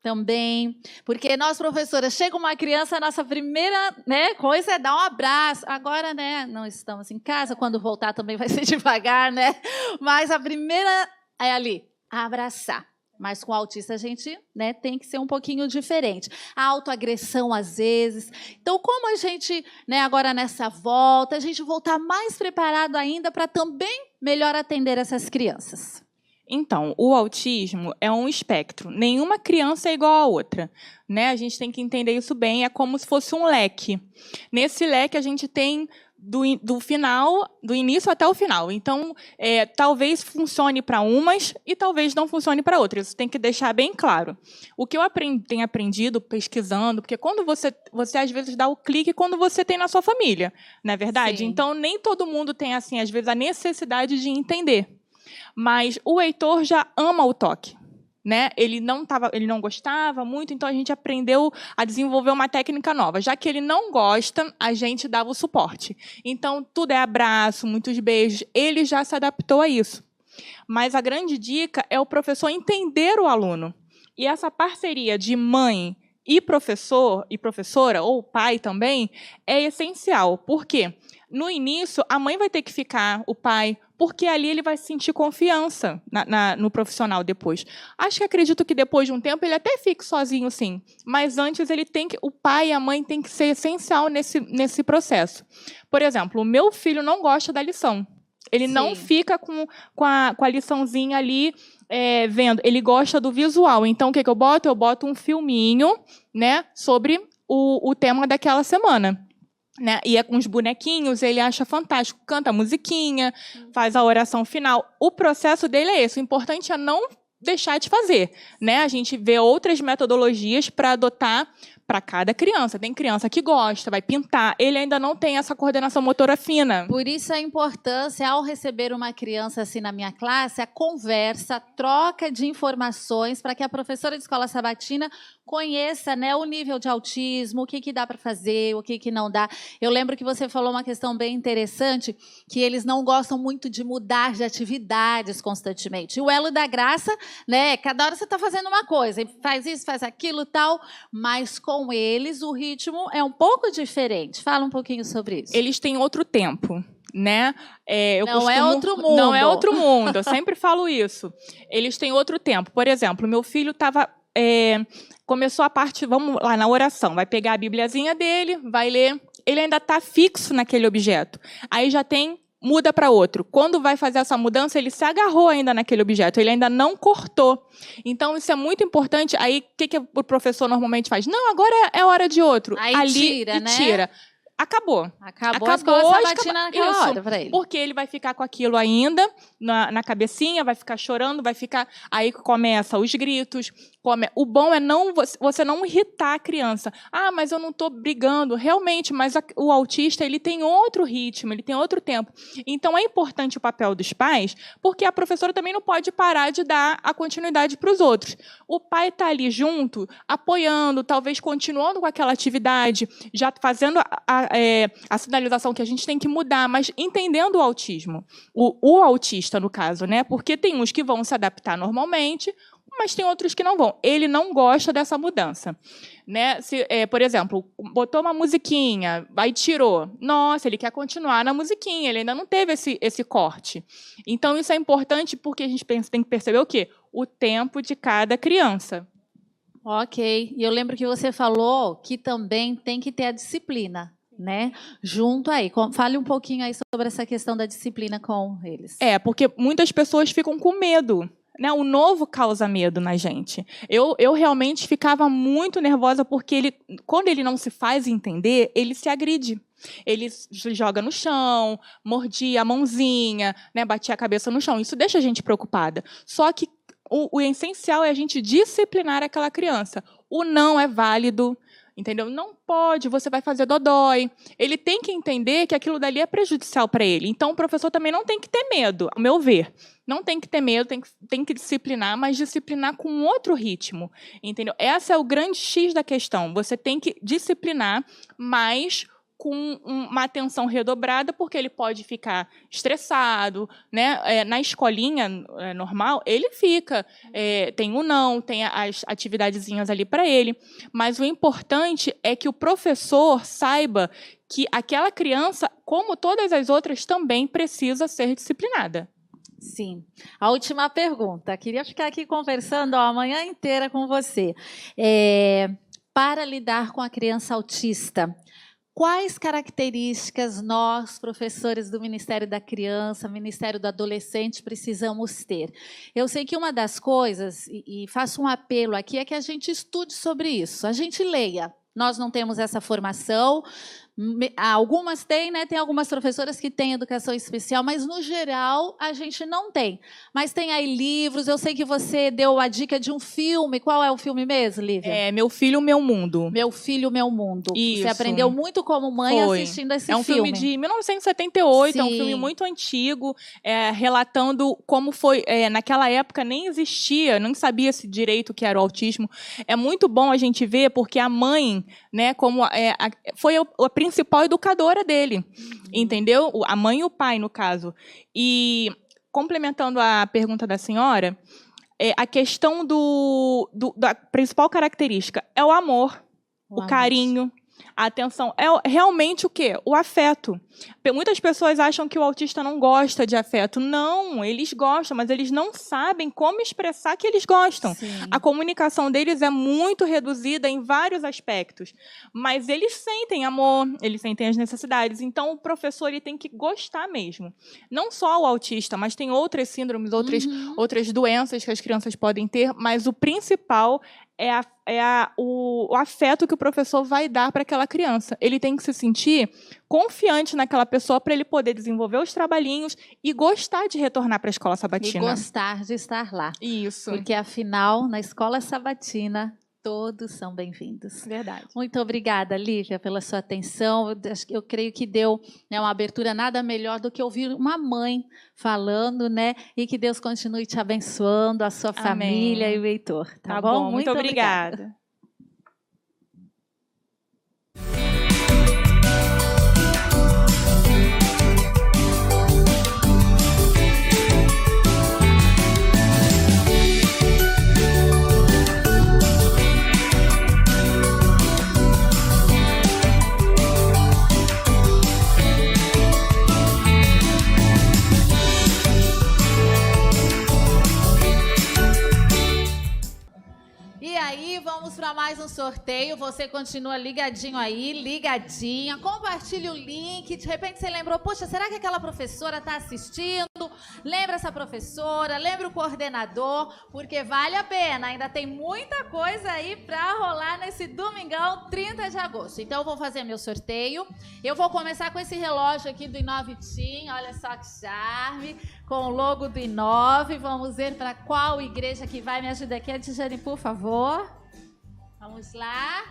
também, porque nós, professoras, chega uma criança, a nossa primeira, né, coisa é dar um abraço. Agora, né, não estamos em casa, quando voltar também vai ser devagar, né? Mas a primeira é ali, abraçar. Mas com o autista a gente, né, tem que ser um pouquinho diferente. A autoagressão, às vezes. Então, como a gente, né, agora nessa volta, a gente voltar mais preparado ainda para também melhor atender essas crianças? Então, o autismo é um espectro. Nenhuma criança é igual à outra, né? A gente tem que entender isso bem. É como se fosse um leque. Nesse leque, a gente tem do final, do início até o final. Então, talvez funcione para umas e talvez não funcione para outras. Isso tem que deixar bem claro. O que eu tenho aprendido pesquisando, porque quando você às vezes dá o clique quando você tem na sua família, não é verdade? Sim. Então, nem todo mundo tem, assim, às vezes, a necessidade de entender. Mas o Heitor já ama o toque, né? Ele não gostava muito, então a gente aprendeu a desenvolver uma técnica nova. Já que ele não gosta, a gente dava o suporte. Então, tudo é abraço, muitos beijos. Ele já se adaptou a isso. Mas a grande dica é o professor entender o aluno. E essa parceria de mãe e professor e professora, ou pai também, é essencial. Por quê? No início, a mãe vai ter que ficar, o pai, porque ali ele vai sentir confiança no profissional depois. Acredito que depois de um tempo ele até fique sozinho, sim. Mas antes o pai e a mãe têm que ser essencial nesse processo. Por exemplo, o meu filho não gosta da lição. Ele não fica com a liçãozinha ali vendo. Ele gosta do visual. Então, o que eu boto? Eu boto um filminho, né, sobre o tema daquela semana. Né? E é com os bonequinhos, ele acha fantástico. Canta a musiquinha, faz a oração final. O processo dele é esse. O importante é não deixar de fazer, né? A gente vê outras metodologias para adotar para cada criança. Tem criança que gosta, vai pintar. Ele ainda não tem essa coordenação motora fina. Por isso a importância, ao receber uma criança assim na minha classe, a conversa, a troca de informações para que a professora de escola sabatina conheça, né, o nível de autismo, o que dá para fazer, o que não dá. Eu lembro que você falou uma questão bem interessante, que eles não gostam muito de mudar de atividades constantemente. O elo da graça, né, cada hora você está fazendo uma coisa, faz isso, faz aquilo, tal, mas com eles o ritmo é um pouco diferente. Fala um pouquinho sobre isso. Eles têm outro tempo, né? É outro mundo. Não é outro mundo, eu sempre falo isso. Eles têm outro tempo. Por exemplo, meu filho estava... começou a parte, vamos lá, na oração. Vai pegar a bibliazinha dele, vai ler. Ele ainda está fixo naquele objeto. Aí já muda para outro. Quando vai fazer essa mudança, ele se agarrou ainda naquele objeto. Ele ainda não cortou. Então, isso é muito importante. Aí, o que o professor normalmente faz? Não, agora é hora de outro. Aí ali tira, e né? tira. acabou. Acabou a escola sabatina naquela Isso, hora pra ele. porque ele vai ficar com aquilo ainda na cabecinha, vai ficar chorando, vai ficar... Aí começa os gritos. O bom é você não irritar a criança. Ah, mas eu não estou brigando. Realmente, mas o autista ele tem outro ritmo, ele tem outro tempo. Então, é importante o papel dos pais, porque a professora também não pode parar de dar a continuidade para os outros. O pai está ali junto, apoiando, talvez continuando com aquela atividade, já fazendo a sinalização que a gente tem que mudar, mas entendendo o autismo. O autista, no caso, né? Porque tem uns que vão se adaptar normalmente, mas tem outros que não vão. Ele não gosta dessa mudança. Né? Por exemplo, botou uma musiquinha, aí tirou. Nossa, ele quer continuar na musiquinha, ele ainda não teve esse corte. Então, isso é importante porque a gente tem que perceber o quê? O tempo de cada criança. Ok. E eu lembro que você falou que também tem que ter a disciplina, né? Junto aí. Fale um pouquinho aí sobre essa questão da disciplina com eles. Porque muitas pessoas ficam com medo. Né, o novo causa medo na gente. Eu realmente ficava muito nervosa porque quando ele não se faz entender, ele se agride. Ele se joga no chão, mordia a mãozinha, né, batia a cabeça no chão. Isso deixa a gente preocupada. Só que o essencial é a gente disciplinar aquela criança. O não é válido. Entendeu? Não pode, você vai fazer dodói. Ele tem que entender que aquilo dali é prejudicial para ele. Então, o professor também não tem que ter medo, ao meu ver. Não tem que ter medo, tem que disciplinar, mas disciplinar com outro ritmo. Entendeu? Esse é o grande X da questão. Você tem que disciplinar, mas com uma atenção redobrada, porque ele pode ficar estressado, né? Na escolinha normal, ele fica. Tem o não, tem as atividadezinhas ali para ele. Mas o importante é que o professor saiba que aquela criança, como todas as outras, também precisa ser disciplinada. Sim. A última pergunta. Queria ficar aqui conversando a manhã inteira com você. Para lidar com a criança autista, quais características nós, professores do Ministério da Criança, Ministério do Adolescente, precisamos ter? Eu sei que uma das coisas, e faço um apelo aqui, é que a gente estude sobre isso, a gente leia. Nós não temos essa formação, algumas têm, né? Tem algumas professoras que têm educação especial, mas, no geral, a gente não tem. Mas tem aí livros, eu sei que você deu a dica de um filme. Qual é o filme mesmo, Lívia? Meu Filho, Meu Mundo. Meu Filho, Meu Mundo. Isso. Você aprendeu muito como mãe assistindo esse filme. É um filme de 1978, Sim. É um filme muito antigo, relatando como foi... naquela época nem existia, não sabia se direito o que era o autismo. É muito bom a gente ver, porque a mãe, né, foi a principal educadora dele, entendeu? A mãe e o pai, no caso. E, complementando a pergunta da senhora, a questão da principal característica é o amor, o carinho, a atenção. É realmente o quê? O afeto. Muitas pessoas acham que o autista não gosta de afeto. Não, eles gostam, mas eles não sabem como expressar que eles gostam. Sim. A comunicação deles é muito reduzida em vários aspectos, mas eles sentem amor, eles sentem as necessidades. Então, o professor ele tem que gostar mesmo. Não só o autista, mas tem outras síndromes, outras doenças que as crianças podem ter, mas o principal o afeto que o professor vai dar para aquela criança. Ele tem que se sentir confiante naquela pessoa para ele poder desenvolver os trabalhinhos e gostar de retornar para a escola sabatina. E gostar de estar lá. Isso. Porque, afinal, na escola sabatina, todos são bem-vindos. Verdade. Muito obrigada, Lívia, pela sua atenção. Eu creio que deu, né, uma abertura nada melhor do que ouvir uma mãe falando, né? E que Deus continue te abençoando, a sua família e o Heitor. Tá bom? Muito obrigada. E aí, vamos para mais um sorteio. Você continua ligadinho aí, ligadinha. Compartilhe o link. De repente você lembrou, poxa, será que aquela professora está assistindo? Lembra essa professora, lembra o coordenador, porque vale a pena. Ainda tem muita coisa aí para rolar nesse domingão, 30 de agosto. Então eu vou fazer meu sorteio. Eu vou começar com esse relógio aqui do Inove Team. Olha só que charme, com o logo do Inove. Vamos ver para qual igreja que vai. Me ajuda aqui, a Tijane, por favor. Vamos lá.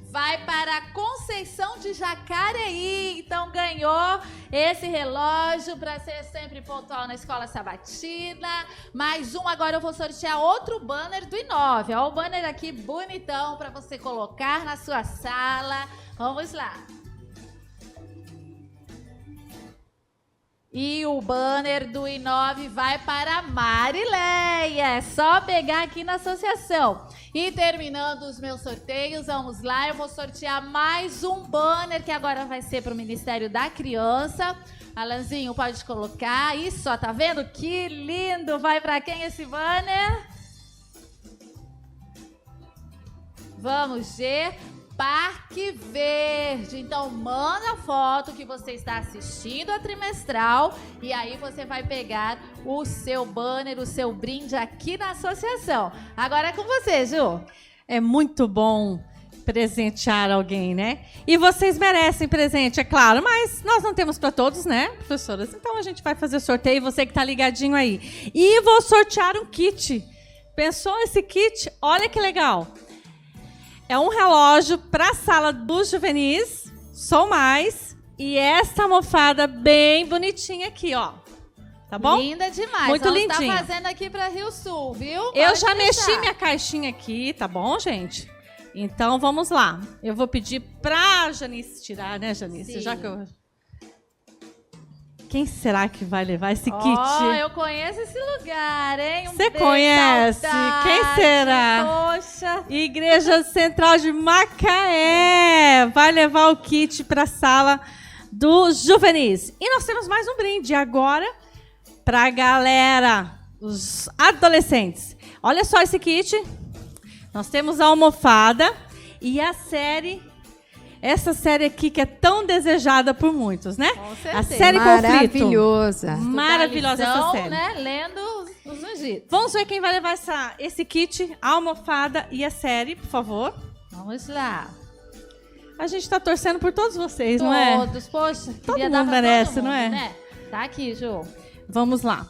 Vai para a Conceição de Jacareí. Então ganhou esse relógio para ser sempre pontual na escola sabatina. Mais um, agora eu vou sortear outro banner do Inove. Olha o banner aqui bonitão para você colocar na sua sala. Vamos lá. E o banner do Inove vai para a Marileia. É só pegar aqui na associação. E terminando os meus sorteios, vamos lá. Eu vou sortear mais um banner que agora vai ser para o Ministério da Criança. Alanzinho, pode colocar. Isso, ó, tá vendo? Que lindo! Vai para quem esse banner? Vamos ver. Parque Verde. Então manda a foto que você está assistindo a trimestral e aí você vai pegar o seu banner, o seu brinde aqui na associação. Agora é com você, Ju. É muito bom presentear alguém, né? E vocês merecem presente, é claro, mas nós não temos para todos, né, professoras? Então a gente vai fazer sorteio, você que está ligadinho aí. E vou sortear um kit. Pensou esse kit? Olha que legal. É um relógio para a sala dos juvenis, Sou Mais, e essa almofada bem bonitinha aqui, ó. Tá bom? Linda demais. Muito lindinha. Tá fazendo aqui para Rio Sul, viu? Eu Pode já deixar. mexi minha caixinha aqui, tá bom, gente? Então vamos lá. Eu vou pedir pra Janice tirar, né, Janice? Sim. Já que eu... Quem será que vai levar esse kit? Oh, eu conheço esse lugar, hein? Você conhece? Saudade. Quem será? Poxa. Igreja Central de Macaé. Vai levar o kit para a sala dos juvenis. E nós temos mais um brinde agora para a galera, os adolescentes. Olha só esse kit. Nós temos a almofada e a série... Essa série aqui que é tão desejada por muitos, né? Com certeza. A série Conflito. Maravilhosa. Maravilhosa essa Lição, série. né? Lendo os ungidos. Vamos ver quem vai levar esse kit, a almofada e a série, por favor. Vamos lá. A gente tá torcendo por todos vocês, não é? Todos, poxa. Todo queria dar mundo pra merece, todo mundo, não é? Né? Tá aqui, Ju. Vamos lá.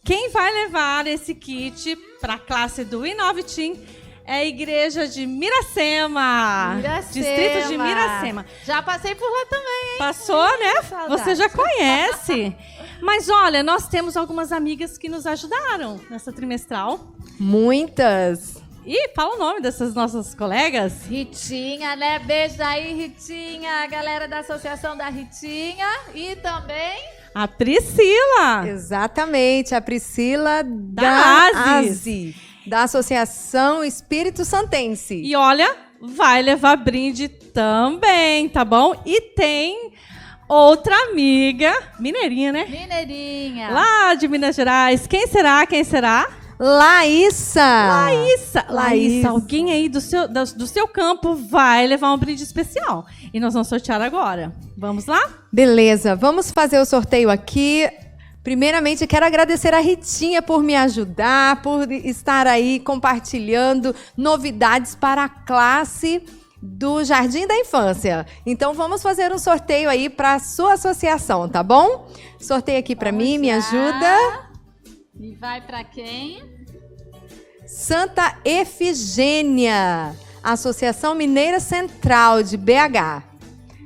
Quem vai levar esse kit para a classe do Inove Team é a igreja de Miracema. Distrito de Miracema. Já passei por lá também, hein? Passou, né? Saudade. Você já conhece. Mas olha, nós temos algumas amigas que nos ajudaram nessa trimestral. Muitas. E fala o nome dessas nossas colegas. Ritinha, né? Beijo aí, Ritinha. A galera da Associação da Ritinha. E também... A Priscila. Exatamente, a Priscila Da ASI, da Associação Espírito Santense. E olha, vai levar brinde também, tá bom? E tem outra amiga, mineirinha, né? Mineirinha. Lá de Minas Gerais. Quem será? Quem será? Laísa. Laísa, alguém aí do seu campo vai levar um brinde especial. E nós vamos sortear agora. Vamos lá? Beleza, vamos fazer o sorteio aqui. Primeiramente, quero agradecer a Ritinha por me ajudar, por estar aí compartilhando novidades para a classe do Jardim da Infância. Então, vamos fazer um sorteio aí para a sua associação, tá bom? Sorteio aqui para mim, me ajuda. E vai para quem? Santa Efigênia, Associação Mineira Central de BH.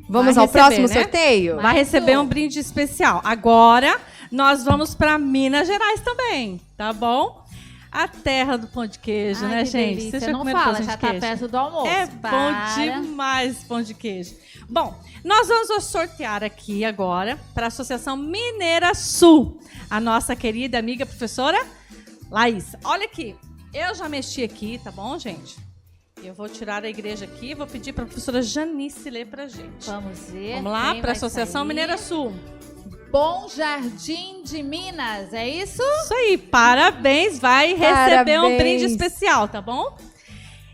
Vamos ao próximo sorteio? Vai receber um brinde especial. Agora, nós vamos para Minas Gerais também, tá bom? A terra do pão de queijo, né, que gente? delícia. Você já Não comeu fala, pão de já queijo? tá perto do almoço. É Para. bom demais pão de queijo. Bom, nós vamos sortear aqui agora para a Associação Mineira Sul, a nossa querida amiga professora Laís. Olha aqui, eu já mexi aqui, tá bom, gente? Eu vou tirar a igreja aqui e vou pedir para a professora Janice ler para a gente. Vamos ver. Vamos lá, quem para a vai Associação sair. Mineira Sul. Bom Jardim de Minas, é isso? Isso aí, parabéns, vai receber um brinde especial, tá bom?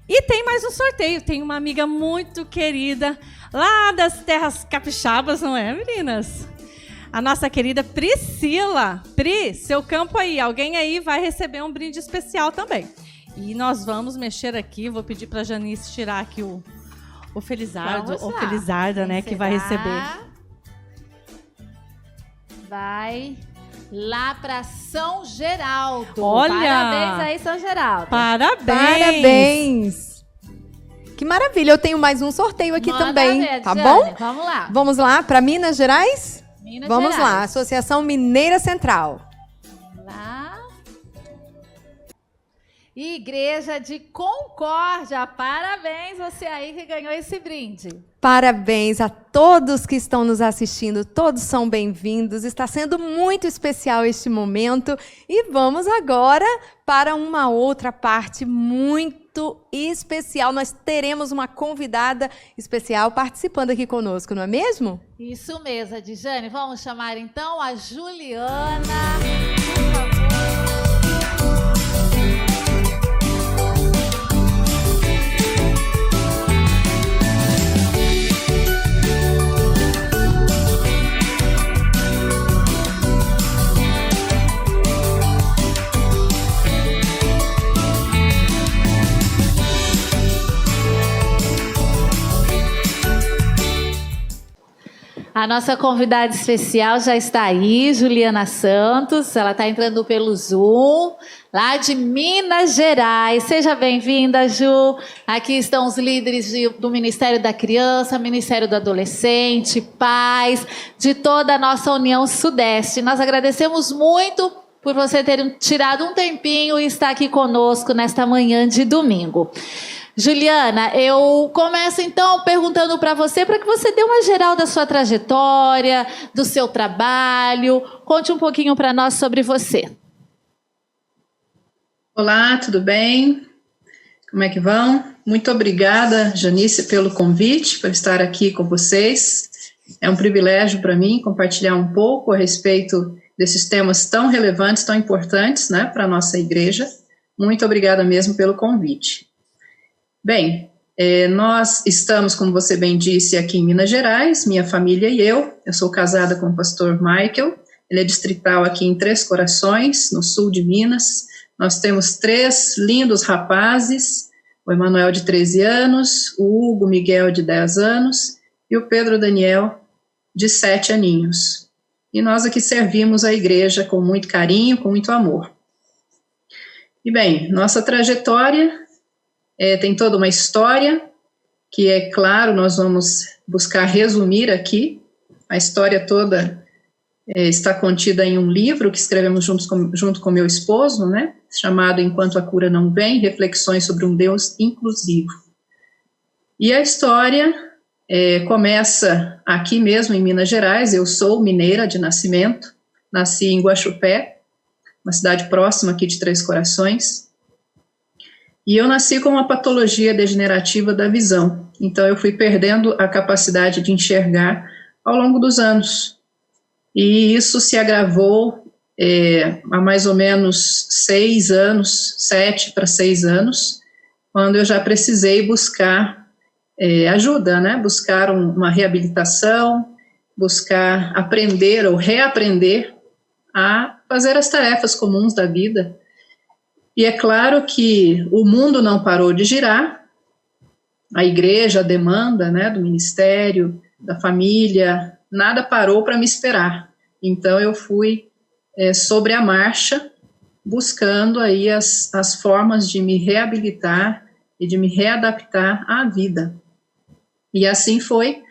E tem mais um sorteio. Tem uma amiga muito querida lá das terras capixabas, não é, meninas? A nossa querida Priscila. Pri, seu campo aí. Alguém aí vai receber um brinde especial também. E nós vamos mexer aqui. Vou pedir para a Janice tirar aqui o Felizardo, ou Felizarda, né, que vai receber. Vai lá para São Geraldo. Olha! Parabéns aí, São Geraldo. Parabéns! Parabéns! Que maravilha, eu tenho mais um sorteio aqui também, tá bom? Vamos lá. Vamos lá para Minas Gerais? Vamos Gerais. lá, Associação Mineira Central. Lá. Igreja de Concórdia, parabéns você aí que ganhou esse brinde. Parabéns a todos que estão nos assistindo, todos são bem-vindos, está sendo muito especial este momento e vamos agora para uma outra parte muito especial. Nós teremos uma convidada especial participando aqui conosco, não é mesmo? Isso mesmo, Adjane. Vamos chamar então a Juliana, por favor. A nossa convidada especial já está aí, Juliana Santos. Ela está entrando pelo Zoom, lá de Minas Gerais. Seja bem-vinda, Ju. Aqui estão os líderes do Ministério da Criança, Ministério do Adolescente, pais, de toda a nossa União Sudeste. Nós agradecemos muito por você ter tirado um tempinho e estar aqui conosco nesta manhã de domingo. Juliana, eu começo então perguntando para você que você dê uma geral da sua trajetória, do seu trabalho. Conte um pouquinho para nós sobre você. Olá, tudo bem? Como é que vão? Muito obrigada, Janice, pelo convite, por estar aqui com vocês. É um privilégio para mim compartilhar um pouco a respeito desses temas tão relevantes, tão importantes, né, para a nossa igreja. Muito obrigada mesmo pelo convite. Bem, nós estamos, como você bem disse, aqui em Minas Gerais, minha família e eu. Eu sou casada com o pastor Michael, ele é distrital aqui em Três Corações, no sul de Minas. Nós temos 3 lindos rapazes, o Emanuel de 13 anos, o Hugo Miguel de 10 anos e o Pedro Daniel de 7 aninhos. E nós aqui servimos a igreja com muito carinho, com muito amor. E bem, nossa trajetória tem toda uma história, que é claro, nós vamos buscar resumir aqui. A história toda está contida em um livro que escrevemos junto com meu esposo, né, chamado Enquanto a Cura Não Vem, Reflexões sobre um Deus Inclusivo. E a história começa aqui mesmo em Minas Gerais. Eu sou mineira de nascimento, nasci em Guaxupé, uma cidade próxima aqui de Três Corações. E eu nasci com uma patologia degenerativa da visão, então eu fui perdendo a capacidade de enxergar ao longo dos anos. E isso se agravou há mais ou menos 6 anos, 7 para 6 anos, quando eu já precisei buscar ajuda, né? Buscar uma reabilitação, buscar aprender ou reaprender a fazer as tarefas comuns da vida. E é claro que o mundo não parou de girar, a igreja, a demanda, né, do ministério, da família, nada parou para me esperar. Então eu fui sobre a marcha, buscando aí as formas de me reabilitar e de me readaptar à vida. E assim foi.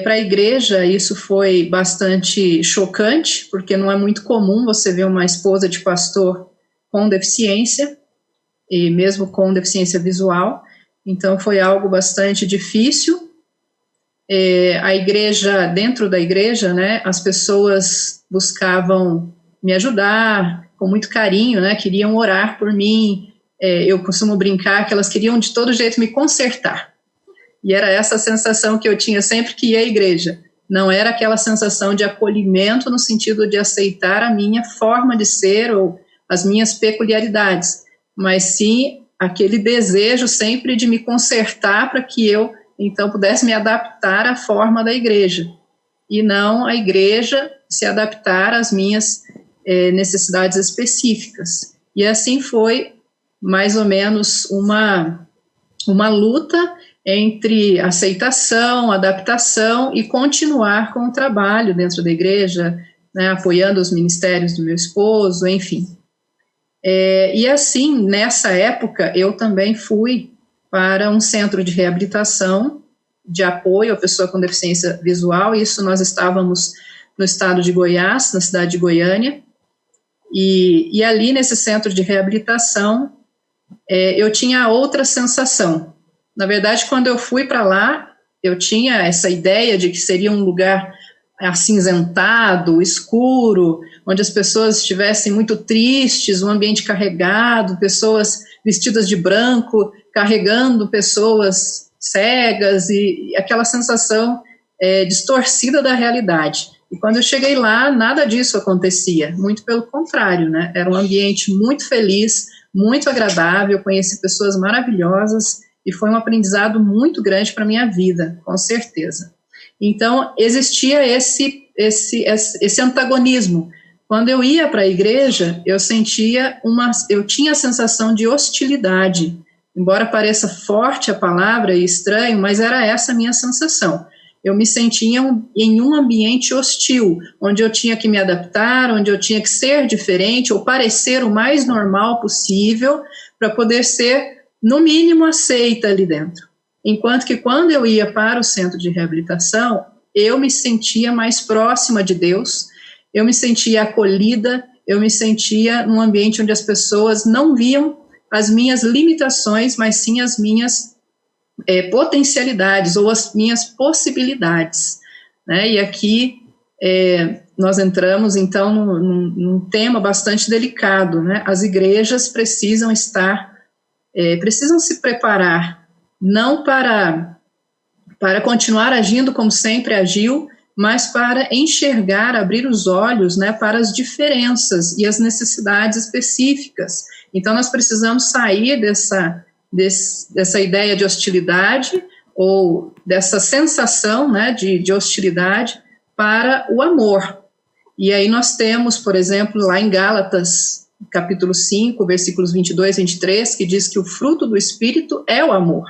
Para a igreja isso foi bastante chocante, porque não é muito comum você ver uma esposa de pastor com deficiência, e mesmo com deficiência visual, então foi algo bastante difícil. A igreja, dentro da igreja, né, as pessoas buscavam me ajudar com muito carinho, né, queriam orar por mim, eu costumo brincar que elas queriam de todo jeito me consertar, e era essa sensação que eu tinha sempre que ia à igreja. Não era aquela sensação de acolhimento no sentido de aceitar a minha forma de ser ou as minhas peculiaridades, mas sim aquele desejo sempre de me consertar para que eu, então, pudesse me adaptar à forma da igreja, e não a igreja se adaptar às minhas necessidades específicas. E assim foi, mais ou menos, uma luta entre aceitação, adaptação e continuar com o trabalho dentro da igreja, né, apoiando os ministérios do meu esposo, enfim. E assim, nessa época, eu também fui para um centro de reabilitação, de apoio à pessoa com deficiência visual. Isso nós estávamos no estado de Goiás, na cidade de Goiânia, e ali nesse centro de reabilitação, eu tinha outra sensação. Na verdade, quando eu fui para lá, eu tinha essa ideia de que seria um lugar acinzentado, escuro, onde as pessoas estivessem muito tristes, um ambiente carregado, pessoas vestidas de branco, carregando pessoas cegas, e aquela sensação distorcida da realidade. E quando eu cheguei lá, nada disso acontecia, muito pelo contrário, né? Era um ambiente muito feliz, muito agradável, eu conheci pessoas maravilhosas, e foi um aprendizado muito grande para a minha vida, com certeza. Então, existia esse antagonismo. Quando eu ia para a igreja, eu tinha a sensação de hostilidade. Embora pareça forte a palavra e estranho, mas era essa a minha sensação. Eu me sentia em um ambiente hostil, onde eu tinha que me adaptar, onde eu tinha que ser diferente, ou parecer o mais normal possível, para poder ser, no mínimo, aceita ali dentro. Enquanto que quando eu ia para o centro de reabilitação, eu me sentia mais próxima de Deus, eu me sentia acolhida, eu me sentia num ambiente onde as pessoas não viam as minhas limitações, mas sim as minhas potencialidades ou as minhas possibilidades, né? E aqui nós entramos, então, num tema bastante delicado, né? As igrejas precisam se preparar, não para continuar agindo como sempre agiu, mas para enxergar, abrir os olhos, né, para as diferenças e as necessidades específicas. Então, nós precisamos sair dessa ideia de hostilidade, ou dessa sensação, né, de hostilidade, para o amor. E aí nós temos, por exemplo, lá em Gálatas, capítulo 5, versículos 22 e 23, que diz que o fruto do Espírito é o amor.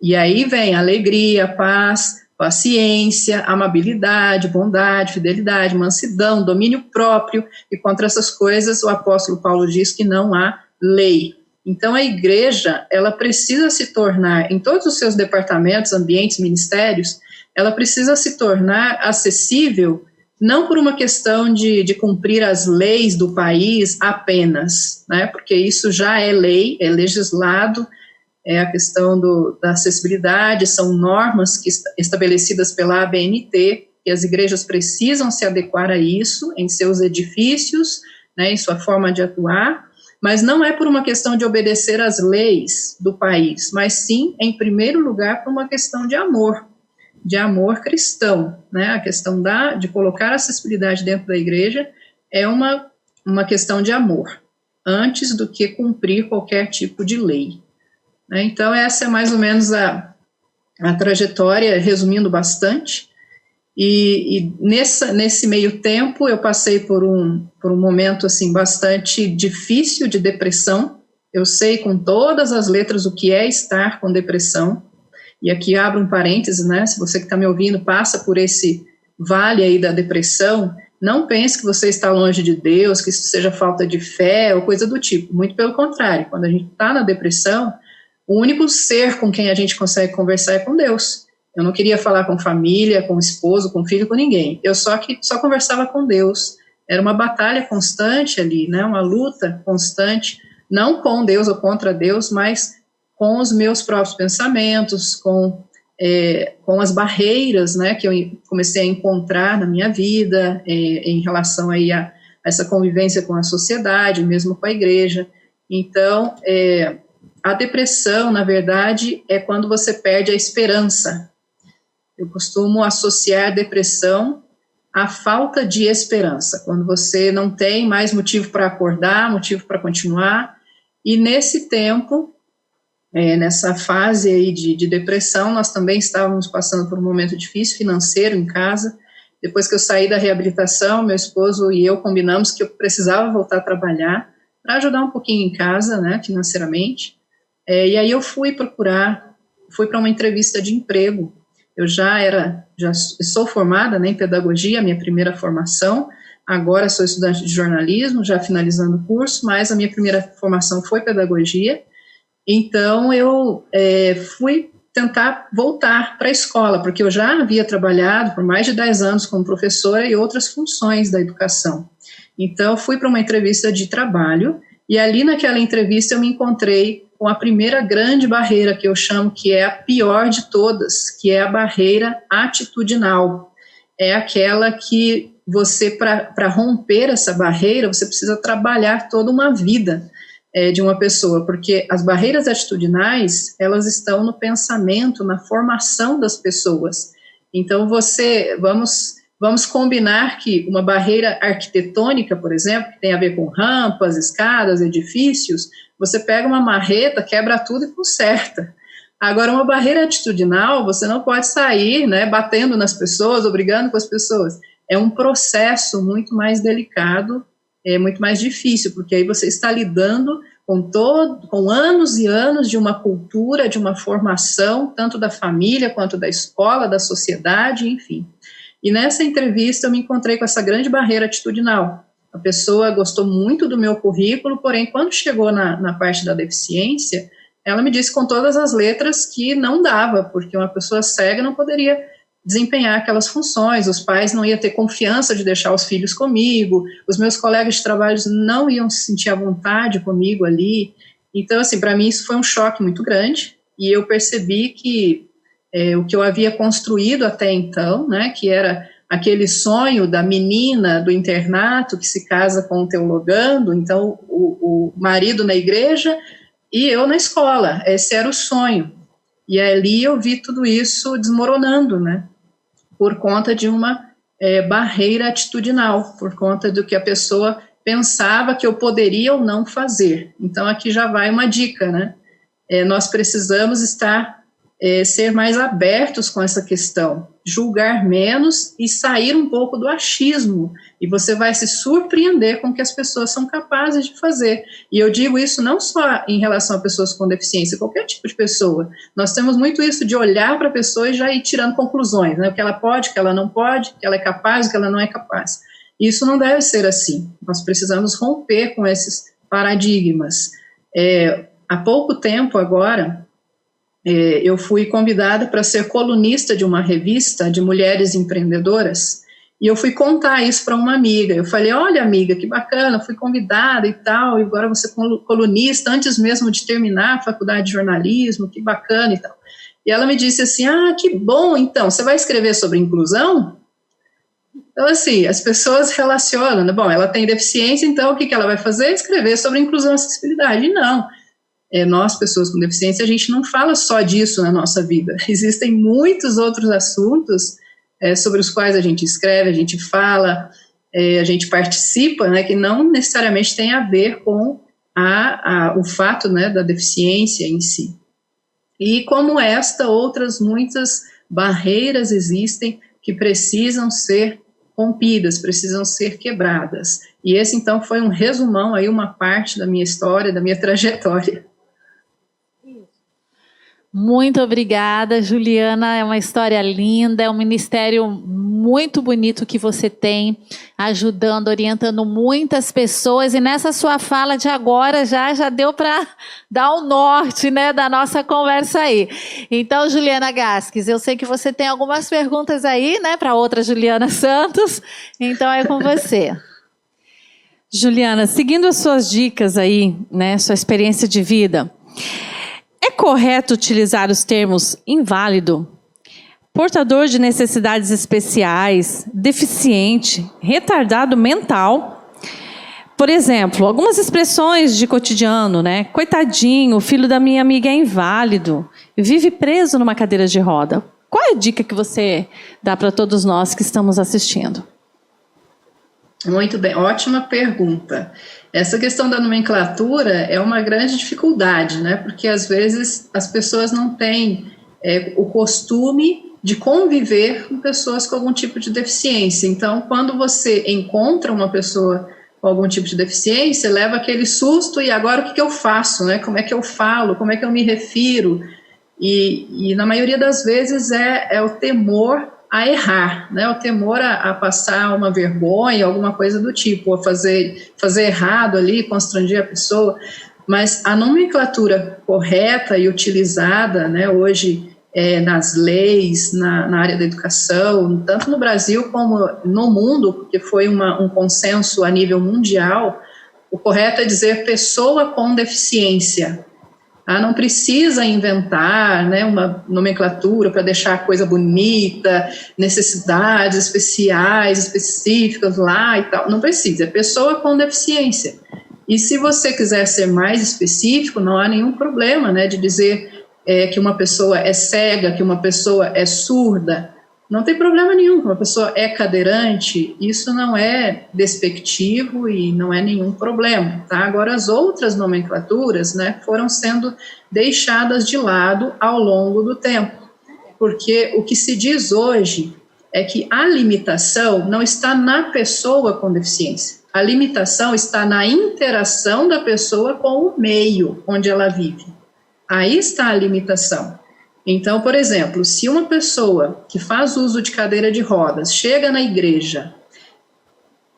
E aí vem alegria, paz, paciência, amabilidade, bondade, fidelidade, mansidão, domínio próprio, e contra essas coisas o apóstolo Paulo diz que não há lei. Então a igreja, ela precisa se tornar, em todos os seus departamentos, ambientes, ministérios, ela precisa se tornar acessível, não por uma questão de cumprir as leis do país apenas, né, porque isso já é lei, é legislado, é a questão da acessibilidade, são normas estabelecidas pela ABNT, que as igrejas precisam se adequar a isso, em seus edifícios, né, em sua forma de atuar, mas não é por uma questão de obedecer às leis do país, mas sim, em primeiro lugar, por uma questão de amor cristão, né, a questão de colocar a acessibilidade dentro da igreja é uma questão de amor, antes do que cumprir qualquer tipo de lei. Então, essa é mais ou menos a trajetória, resumindo bastante, e nesse meio tempo eu passei por um momento assim, bastante difícil de depressão. Eu sei com todas as letras o que é estar com depressão, e aqui abro um parênteses, né, se você que está me ouvindo passa por esse vale aí da depressão, não pense que você está longe de Deus, que isso seja falta de fé ou coisa do tipo, muito pelo contrário, quando a gente está na depressão, o único ser com quem a gente consegue conversar é com Deus. Eu não queria falar com família, com esposo, com filho, com ninguém. Eu só conversava com Deus. Era uma batalha constante ali, né? Uma luta constante, não com Deus ou contra Deus, mas com os meus próprios pensamentos, com as barreiras, né, que eu comecei a encontrar na minha vida, em relação aí a essa convivência com a sociedade, mesmo com a igreja. Então, a depressão, na verdade, é quando você perde a esperança. Eu costumo associar depressão à falta de esperança, quando você não tem mais motivo para acordar, motivo para continuar, e nesse tempo nessa fase aí de depressão. Nós também estávamos passando por um momento difícil financeiro em casa. Depois que eu saí da reabilitação, meu esposo e eu combinamos que eu precisava voltar a trabalhar para ajudar um pouquinho em casa, né, financeiramente. E aí eu fui para uma entrevista de emprego. Eu já sou formada, né, em pedagogia, minha primeira formação. Agora sou estudante de jornalismo, já finalizando o curso, mas a minha primeira formação foi pedagogia. Então eu fui tentar voltar para a escola, porque eu já havia trabalhado por mais de 10 anos como professora e outras funções da educação. Então, eu fui para uma entrevista de trabalho, e ali naquela entrevista eu me encontrei com a primeira grande barreira, que eu chamo que é a pior de todas, que é a barreira atitudinal. É aquela que você, para romper essa barreira, você precisa trabalhar toda uma vida de uma pessoa, porque as barreiras atitudinais, elas estão no pensamento, na formação das pessoas. Então, vamos combinar que uma barreira arquitetônica, por exemplo, que tem a ver com rampas, escadas, edifícios, você pega uma marreta, quebra tudo e conserta. Agora, uma barreira atitudinal, você não pode sair, né, batendo nas pessoas, ou brigando com as pessoas. É um processo muito mais delicado, é muito mais difícil, porque aí você está lidando com anos e anos de uma cultura, de uma formação, tanto da família, quanto da escola, da sociedade, enfim. E nessa entrevista eu me encontrei com essa grande barreira atitudinal. A pessoa gostou muito do meu currículo, porém, quando chegou na parte da deficiência, ela me disse com todas as letras que não dava, porque uma pessoa cega não poderia desempenhar aquelas funções, os pais não iam ter confiança de deixar os filhos comigo, os meus colegas de trabalho não iam se sentir à vontade comigo ali. Então, assim, para mim isso foi um choque muito grande, e eu percebi que o que eu havia construído até então, né, que era aquele sonho da menina do internato que se casa com o teologando, então o marido na igreja e eu na escola, esse era o sonho. E ali eu vi tudo isso desmoronando, né, por conta de uma barreira atitudinal, por conta do que a pessoa pensava que eu poderia ou não fazer. Então aqui já vai uma dica, né, nós precisamos ser mais abertos com essa questão, julgar menos e sair um pouco do achismo, e você vai se surpreender com o que as pessoas são capazes de fazer. E eu digo isso não só em relação a pessoas com deficiência, qualquer tipo de pessoa. Nós temos muito isso de olhar para a pessoa e já ir tirando conclusões, né? O que ela pode, o que ela não pode, o que ela é capaz, o que ela não é capaz. Isso não deve ser assim. Nós precisamos romper com esses paradigmas. Há pouco tempo agora, eu fui convidada para ser colunista de uma revista de mulheres empreendedoras, e eu fui contar isso para uma amiga. Eu falei, olha amiga, que bacana, fui convidada e tal, e agora você é colunista, antes mesmo de terminar a faculdade de jornalismo, que bacana e tal. E ela me disse assim, que bom, então, você vai escrever sobre inclusão? Então, assim, as pessoas relacionam, né? Bom, ela tem deficiência, então o que ela vai fazer? Escrever sobre inclusão e acessibilidade. E não. Nós, pessoas com deficiência, a gente não fala só disso na nossa vida. Existem muitos outros assuntos sobre os quais a gente escreve, a gente fala, a gente participa, né, que não necessariamente tem a ver com o fato, né, da deficiência em si. E como esta, outras muitas barreiras existem que precisam ser rompidas, precisam ser quebradas. E esse, então, foi um resumão, aí, uma parte da minha história, da minha trajetória. Muito obrigada, Juliana, é uma história linda, é um ministério muito bonito que você tem, ajudando, orientando muitas pessoas, e nessa sua fala de agora já deu para dar o norte, né, da nossa conversa aí. Então, Juliana Gasques, eu sei que você tem algumas perguntas aí, né, para outra Juliana Santos, então é com você. Juliana, seguindo as suas dicas aí, né, sua experiência de vida, é correto utilizar os termos inválido, portador de necessidades especiais, deficiente, retardado mental? Por exemplo, algumas expressões de cotidiano, né? Coitadinho, o filho da minha amiga é inválido, vive preso numa cadeira de roda. Qual é a dica que você dá para todos nós que estamos assistindo? Muito bem, ótima pergunta. Essa questão da nomenclatura é uma grande dificuldade, né? Porque às vezes as pessoas não têm o costume de conviver com pessoas com algum tipo de deficiência. Então, quando você encontra uma pessoa com algum tipo de deficiência, leva aquele susto, e agora o que eu faço, né? Como é que eu falo? Como é que eu me refiro? E na maioria das vezes é o temor a errar, né? O temor a passar uma vergonha, alguma coisa do tipo, a fazer errado ali, constranger a pessoa. Mas a nomenclatura correta e utilizada, né, hoje nas leis, na área da educação, tanto no Brasil como no mundo, porque foi um consenso a nível mundial, o correto é dizer pessoa com deficiência. Não precisa inventar, né, uma nomenclatura para deixar a coisa bonita, necessidades especiais, específicas lá e tal. Não precisa, é pessoa com deficiência. E se você quiser ser mais específico, não há nenhum problema, né, de dizer que uma pessoa é cega, que uma pessoa é surda. Não tem problema nenhum, que uma pessoa é cadeirante, isso não é despectivo e não é nenhum problema, tá? Agora, as outras nomenclaturas, né, foram sendo deixadas de lado ao longo do tempo, porque o que se diz hoje é que a limitação não está na pessoa com deficiência, a limitação está na interação da pessoa com o meio onde ela vive. Aí está a limitação. Então, por exemplo, se uma pessoa que faz uso de cadeira de rodas chega na igreja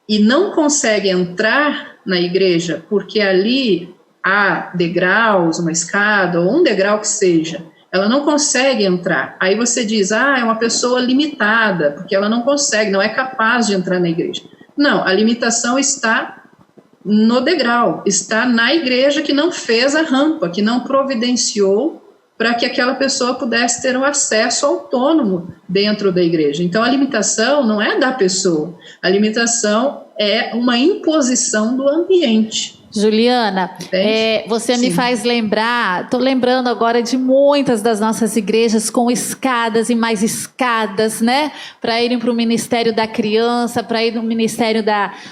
e não consegue entrar na igreja porque ali há degraus, uma escada ou um degrau que seja, ela não consegue entrar. Aí você diz, é uma pessoa limitada, porque ela não consegue, não é capaz de entrar na igreja. Não, a limitação está no degrau, está na igreja que não fez a rampa, que não providenciou para que aquela pessoa pudesse ter um acesso autônomo dentro da igreja. Então, a limitação não é da pessoa, a limitação é uma imposição do ambiente. Juliana, você me faz lembrar, estou lembrando agora de muitas das nossas igrejas com escadas e mais escadas, né? Para irem para o Ministério da Criança, para ir no Ministério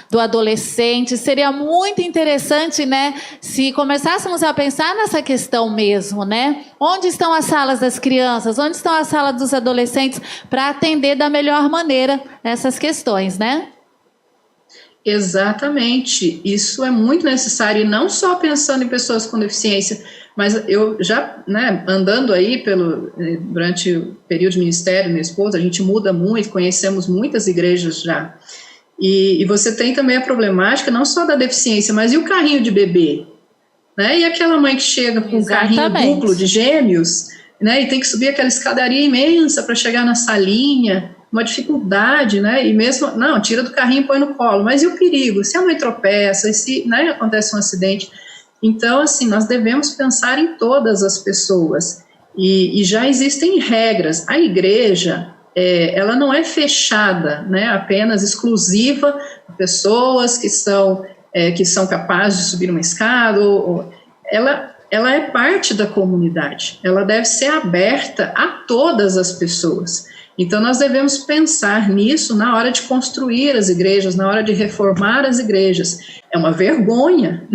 do Adolescente. Seria muito interessante, né? Se começássemos a pensar nessa questão mesmo, né? Onde estão as salas das crianças? Onde estão as salas dos adolescentes? Para atender da melhor maneira essas questões, né? Exatamente, isso é muito necessário, e não só pensando em pessoas com deficiência, mas eu já, né, andando aí durante o período de ministério, minha esposa, a gente muda muito, conhecemos muitas igrejas já, e você tem também a problemática não só da deficiência, mas e o carrinho de bebê, né, e aquela mãe que chega com um carrinho duplo de gêmeos, né, e tem que subir aquela escadaria imensa para chegar na salinha, uma dificuldade, né, e mesmo, não, tira do carrinho e põe no colo, mas e o perigo? Se a mãe tropeça, se, né, acontece um acidente? Então, assim, nós devemos pensar em todas as pessoas, e já existem regras. A igreja, ela não é fechada, né, apenas exclusiva a pessoas que são capazes de subir uma escada, ela é parte da comunidade, ela deve ser aberta a todas as pessoas. Então, nós devemos pensar nisso na hora de construir as igrejas, na hora de reformar as igrejas. É uma vergonha,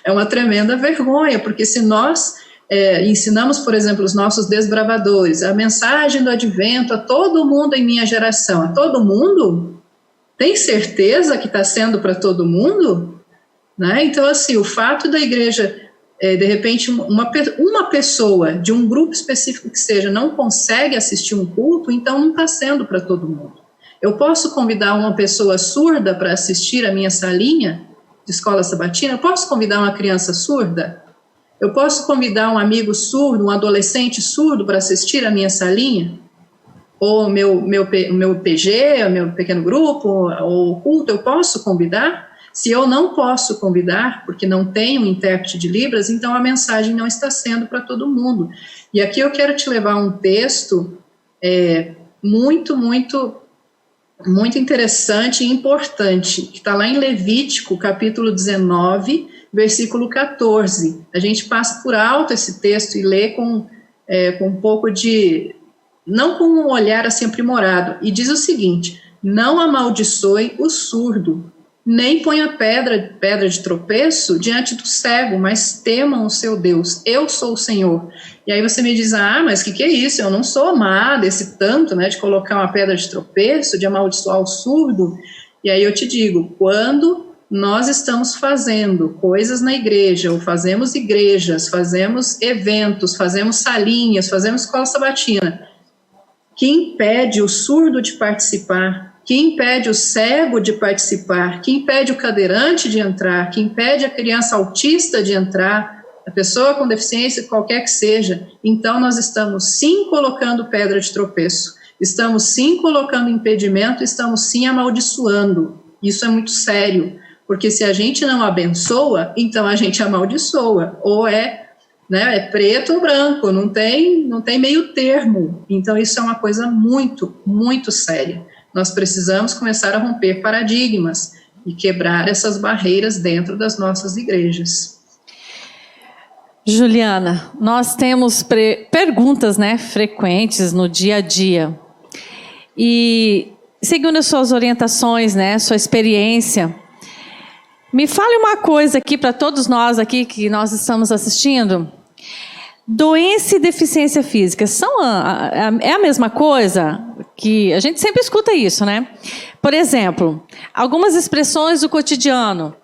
é uma tremenda vergonha, porque se nós ensinamos, por exemplo, os nossos desbravadores, a mensagem do advento a todo mundo em minha geração, a todo mundo, tem certeza que está sendo para todo mundo? Né? Então, assim, o fato da igreja... de repente, uma pessoa de um grupo específico que seja não consegue assistir um culto, então não está sendo para todo mundo. Eu posso convidar uma pessoa surda para assistir a minha salinha de escola sabatina? Eu posso convidar uma criança surda? Eu posso convidar um amigo surdo, um adolescente surdo para assistir a minha salinha? Ou o meu PG, o meu pequeno grupo, ou o culto, eu posso convidar? Se eu não posso convidar, porque não tenho um intérprete de Libras, então a mensagem não está sendo para todo mundo. E aqui eu quero te levar a um texto muito, muito, muito interessante e importante, que está lá em Levítico, capítulo 19, versículo 14. A gente passa por alto esse texto e lê com um pouco de... não com um olhar assim aprimorado. E diz o seguinte: não amaldiçoe o surdo, nem ponha pedra de tropeço diante do cego, mas temam o seu Deus. Eu sou o Senhor. E aí você me diz, mas que é isso? Eu não sou amada esse tanto, né, de colocar uma pedra de tropeço, de amaldiçoar o surdo. E aí eu te digo, quando nós estamos fazendo coisas na igreja, ou fazemos igrejas, fazemos eventos, fazemos salinhas, fazemos escola sabatina, que impede o surdo de participar, que impede o cego de participar, que impede o cadeirante de entrar, que impede a criança autista de entrar, a pessoa com deficiência, qualquer que seja, então nós estamos sim colocando pedra de tropeço, estamos sim colocando impedimento, estamos sim amaldiçoando. Isso é muito sério, porque se a gente não abençoa, então a gente amaldiçoa, ou é preto ou branco, não tem meio termo. Então isso é uma coisa muito, muito séria. Nós precisamos começar a romper paradigmas e quebrar essas barreiras dentro das nossas igrejas. Juliana, nós temos perguntas, frequentes no dia a dia. E seguindo as suas orientações, sua experiência, me fale uma coisa aqui para todos nós aqui que nós estamos assistindo. Doença e deficiência física é a mesma coisa? Que a gente sempre escuta isso, né? Por exemplo, algumas expressões do cotidiano.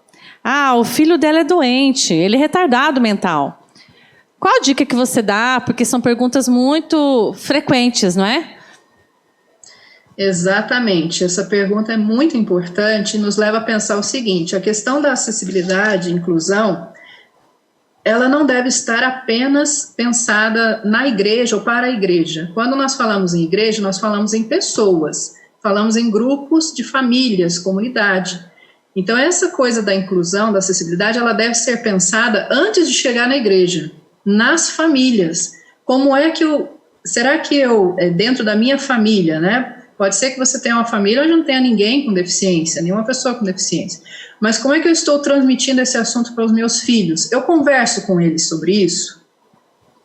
O filho dela é doente, ele é retardado mental. Qual a dica que você dá? Porque são perguntas muito frequentes, não é? Exatamente. Essa pergunta é muito importante e nos leva a pensar o seguinte, a questão da acessibilidade e inclusão, ela não deve estar apenas pensada na igreja ou para a igreja. Quando nós falamos em igreja, nós falamos em pessoas, falamos em grupos de famílias, comunidade. Então, essa coisa da inclusão, da acessibilidade, ela deve ser pensada antes de chegar na igreja, nas famílias. Como é que será que dentro da minha família, Pode ser que você tenha uma família onde não tenha ninguém com deficiência, nenhuma pessoa com deficiência. Mas como é que eu estou transmitindo esse assunto para os meus filhos? Eu converso com eles sobre isso?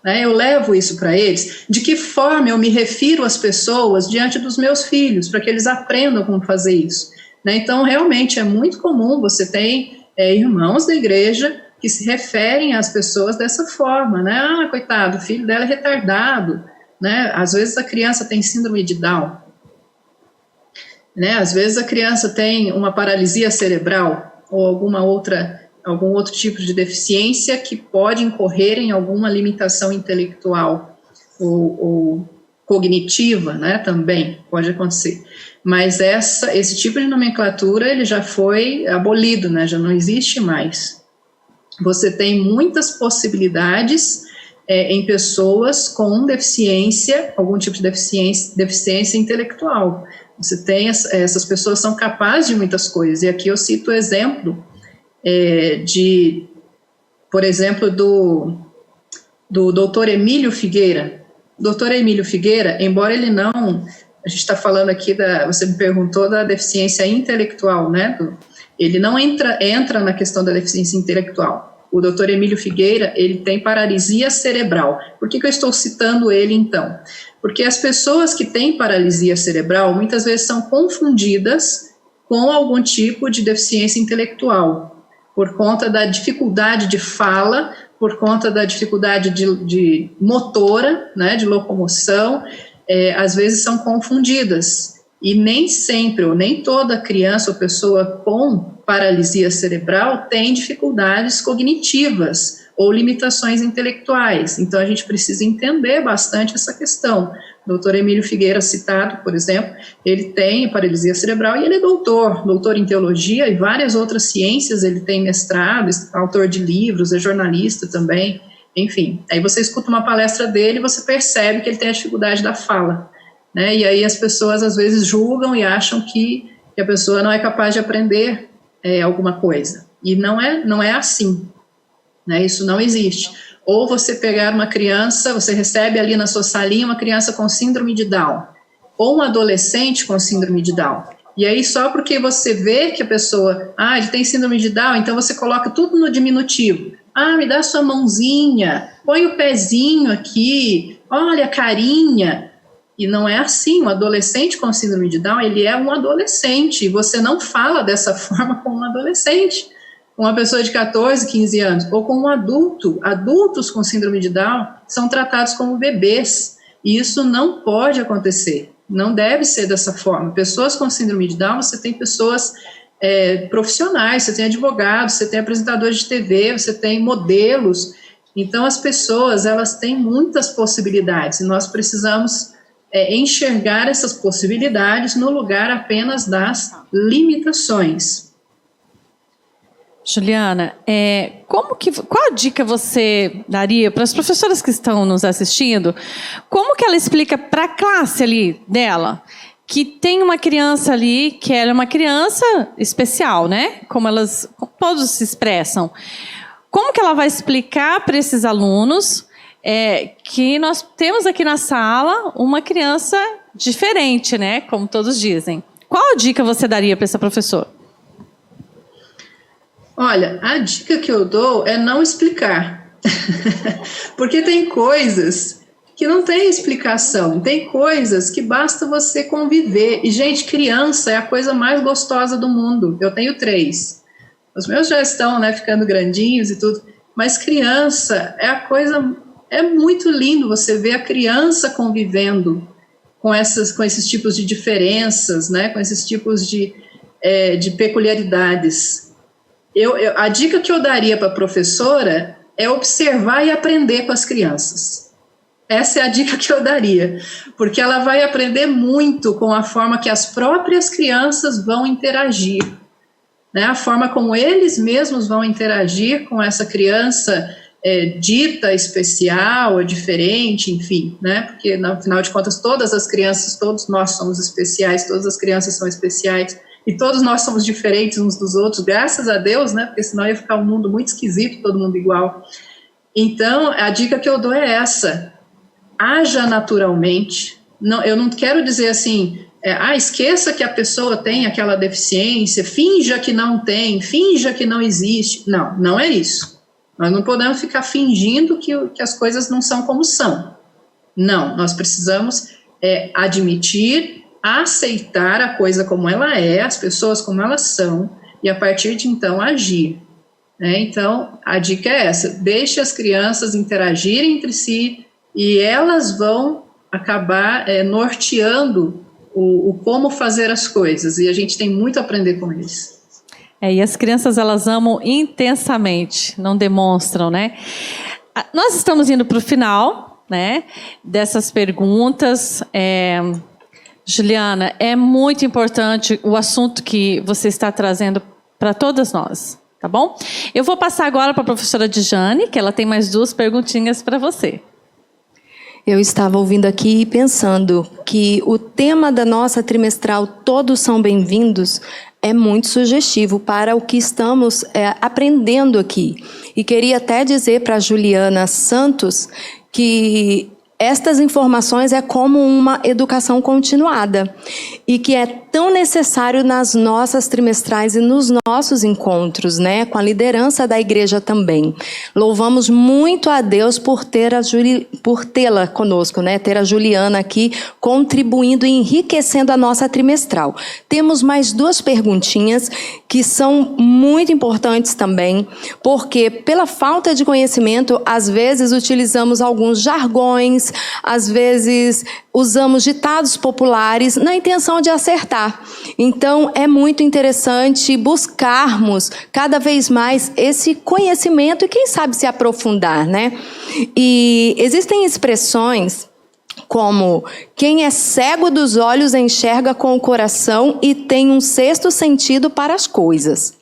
Eu levo isso para eles? De que forma eu me refiro às pessoas diante dos meus filhos, para que eles aprendam como fazer isso? Então, realmente, é muito comum você ter irmãos da igreja que se referem às pessoas dessa forma, coitado, o filho dela é retardado, Às vezes a criança tem síndrome de Down. Às vezes a criança tem uma paralisia cerebral ou algum outro tipo de deficiência que pode incorrer em alguma limitação intelectual ou cognitiva, também pode acontecer. Mas esse tipo de nomenclatura ele já foi abolido, já não existe mais. Você tem muitas possibilidades em pessoas com deficiência, algum tipo de deficiência intelectual. Você tem, essas pessoas são capazes de muitas coisas, e aqui eu cito o exemplo por exemplo, do doutor Emílio Figueira. Doutor Emílio Figueira, embora ele não, a gente está falando aqui, você me perguntou da deficiência intelectual, ele não entra na questão da deficiência intelectual. O doutor Emílio Figueira, ele tem paralisia cerebral. Por que eu estou citando ele, então? Porque as pessoas que têm paralisia cerebral, muitas vezes são confundidas com algum tipo de deficiência intelectual, por conta da dificuldade de fala, por conta da dificuldade de motora, de locomoção, às vezes são confundidas. E nem sempre, ou nem toda criança ou pessoa com paralisia cerebral tem dificuldades cognitivas ou limitações intelectuais. Então, a gente precisa entender bastante essa questão. O doutor Emílio Figueira, citado, por exemplo, ele tem paralisia cerebral e ele é doutor em teologia e várias outras ciências, ele tem mestrado, autor de livros, é jornalista também, enfim. Aí você escuta uma palestra dele e você percebe que ele tem a dificuldade da fala, E aí as pessoas, às vezes, julgam e acham que a pessoa não é capaz de aprender alguma coisa. E não é assim. Isso não existe. Ou você pegar uma criança, você recebe ali na sua salinha uma criança com síndrome de Down, ou um adolescente com síndrome de Down. E aí só porque você vê que a pessoa, ele tem síndrome de Down, então você coloca tudo no diminutivo. Me dá sua mãozinha, põe o pezinho aqui, olha a carinha. E não é assim, um adolescente com síndrome de Down, ele é um adolescente, e você não fala dessa forma com um adolescente, com uma pessoa de 14, 15 anos, ou com um adulto. Adultos com síndrome de Down são tratados como bebês, e isso não pode acontecer, não deve ser dessa forma. Pessoas com síndrome de Down, você tem pessoas profissionais, você tem advogados, você tem apresentadores de TV, você tem modelos. Então, as pessoas, elas têm muitas possibilidades, e nós precisamos enxergar essas possibilidades no lugar apenas das limitações. Juliana, qual a dica você daria para as professoras que estão nos assistindo? Como que ela explica para a classe ali dela que tem uma criança ali, que ela é uma criança especial, né? Como todos se expressam. Como que ela vai explicar para esses alunos que nós temos aqui na sala uma criança diferente, né? Como todos dizem. Qual a dica você daria para essa professora? Olha, a dica que eu dou é não explicar. Porque tem coisas que não tem explicação, tem coisas que basta você conviver. E, gente, criança é a coisa mais gostosa do mundo. Eu tenho 3. Os meus já estão, né, ficando grandinhos e tudo, mas criança é muito lindo você ver a criança convivendo com esses tipos de diferenças, né, com esses tipos de peculiaridades. A dica que eu daria para a professora é observar e aprender com as crianças. Essa é a dica que eu daria, porque ela vai aprender muito com a forma que as próprias crianças vão interagir, né? A forma como eles mesmos vão interagir com essa criança dita especial ou diferente, enfim, né? Porque, no final de contas, todas as crianças, todos nós somos especiais, todas as crianças são especiais, e todos nós somos diferentes uns dos outros, graças a Deus, né? Porque senão ia ficar um mundo muito esquisito, todo mundo igual. Então, a dica que eu dou é essa: haja naturalmente. Não, eu não quero dizer assim, esqueça que a pessoa tem aquela deficiência, finja que não tem, finja que não existe. Não, não é isso. Nós não podemos ficar fingindo que as coisas não são como são. Não, nós precisamos admitir, aceitar a coisa como ela é, as pessoas como elas são, e a partir de então agir. Então, a dica é essa: deixe as crianças interagirem entre si, e elas vão acabar norteando o como fazer as coisas, e a gente tem muito a aprender com eles. E as crianças, elas amam intensamente, não demonstram, né? Nós estamos indo para o final, né, dessas perguntas. Juliana, é muito importante o assunto que você está trazendo para todas nós, tá bom? Eu vou passar agora para a professora Djane, que ela tem mais 2 perguntinhas para você. Eu estava ouvindo aqui e pensando que o tema da nossa trimestral Todos São Bem-vindos é muito sugestivo para o que estamos aprendendo aqui. E queria até dizer para a Juliana Santos que estas informações é como uma educação continuada e que é tão necessário nas nossas trimestrais e nos nossos encontros, né, com a liderança da igreja também. Louvamos muito a Deus por tê-la conosco, né, ter a Juliana aqui contribuindo e enriquecendo a nossa trimestral. Temos mais 2 perguntinhas que são muito importantes também, porque pela falta de conhecimento, às vezes utilizamos alguns jargões, às vezes usamos ditados populares na intenção de acertar. Então, é muito interessante buscarmos cada vez mais esse conhecimento e, quem sabe, se aprofundar, né? E existem expressões como: quem é cego dos olhos enxerga com o coração e tem um 6º sentido para as coisas.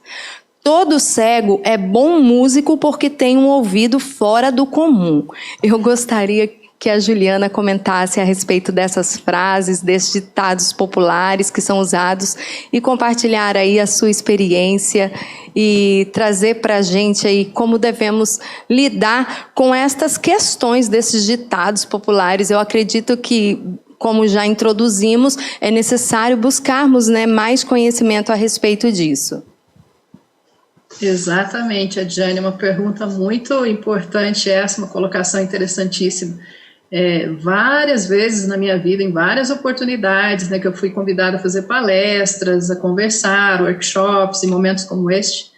Todo cego é bom músico porque tem um ouvido fora do comum. Eu gostaria que a Juliana comentasse a respeito dessas frases, desses ditados populares que são usados, e compartilhar aí a sua experiência e trazer para a gente aí como devemos lidar com estas questões desses ditados populares. Eu acredito que, como já introduzimos, é necessário buscarmos, né, mais conhecimento a respeito disso. Exatamente, Adjane, uma pergunta muito importante essa, uma colocação interessantíssima. várias vezes na minha vida, em várias oportunidades, né, que eu fui convidada a fazer palestras, a conversar, workshops, em momentos como este,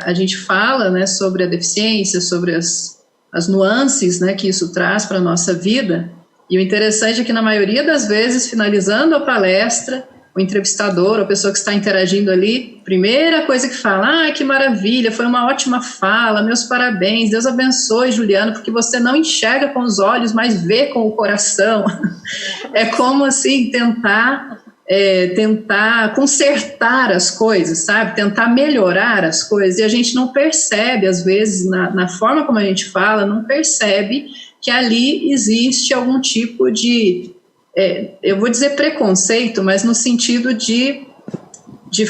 a gente fala, né, sobre a deficiência, sobre as nuances, né, que isso traz para a nossa vida, e o interessante é que na maioria das vezes, finalizando a palestra, o entrevistador, a pessoa que está interagindo ali, primeira coisa que fala, que maravilha, foi uma ótima fala, meus parabéns, Deus abençoe, Juliana, porque você não enxerga com os olhos, mas vê com o coração. É como, assim, tentar consertar as coisas, sabe? Tentar melhorar as coisas, e a gente não percebe, às vezes, na forma como a gente fala, não percebe que ali existe algum tipo de, eu vou dizer preconceito, mas no sentido de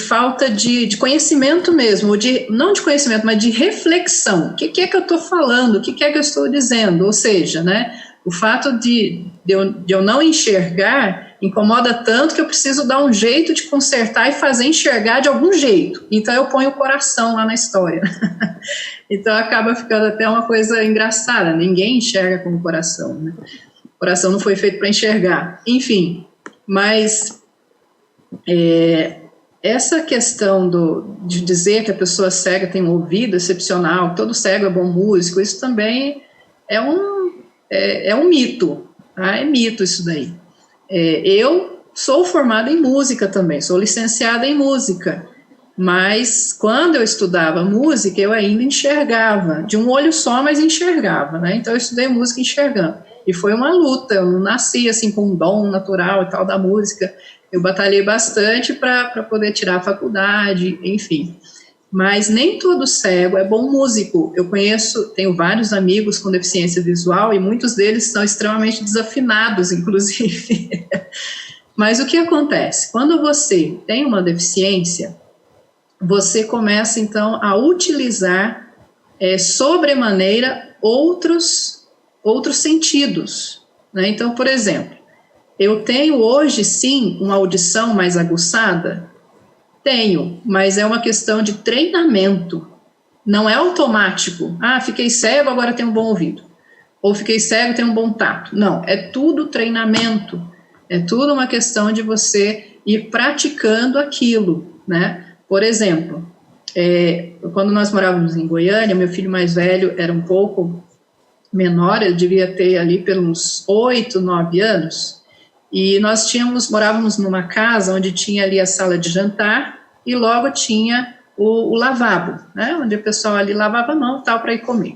falta de conhecimento mesmo, não de conhecimento, mas de reflexão. O que é que eu estou falando? O que é que eu estou dizendo? Ou seja, né, o fato de eu não enxergar incomoda tanto que eu preciso dar um jeito de consertar e fazer enxergar de algum jeito. Então eu ponho o coração lá na história. Então acaba ficando até uma coisa engraçada, ninguém enxerga com o coração, né? O coração não foi feito para enxergar. Enfim, mas essa questão de dizer que a pessoa cega tem um ouvido excepcional, que todo cego é bom músico, isso também é um mito, tá? É mito isso daí. Eu sou formada em música também, sou licenciada em música, mas quando eu estudava música, eu ainda enxergava, de um olho só, mas enxergava, né? Então eu estudei música enxergando, e foi uma luta, eu não nasci assim com um dom natural e tal da música, eu batalhei bastante para poder tirar a faculdade, enfim. Mas nem todo cego é bom músico. Eu tenho vários amigos com deficiência visual e muitos deles são extremamente desafinados, inclusive. Mas o que acontece? Quando você tem uma deficiência, você começa então a utilizar sobremaneira outros sentidos, né? Então, por exemplo, eu tenho hoje sim uma audição mais aguçada. Tenho, mas é uma questão de treinamento, não é automático. Fiquei cego, agora tenho um bom ouvido. Ou fiquei cego, tenho um bom tato. Não, é tudo treinamento, é tudo uma questão de você ir praticando aquilo, né? Por exemplo, quando nós morávamos em Goiânia, meu filho mais velho era um pouco menor, ele devia ter ali pelos 8, 9 anos, e nós morávamos numa casa onde tinha ali a sala de jantar, e logo tinha o lavabo, né, onde o pessoal ali lavava a mão tal para ir comer.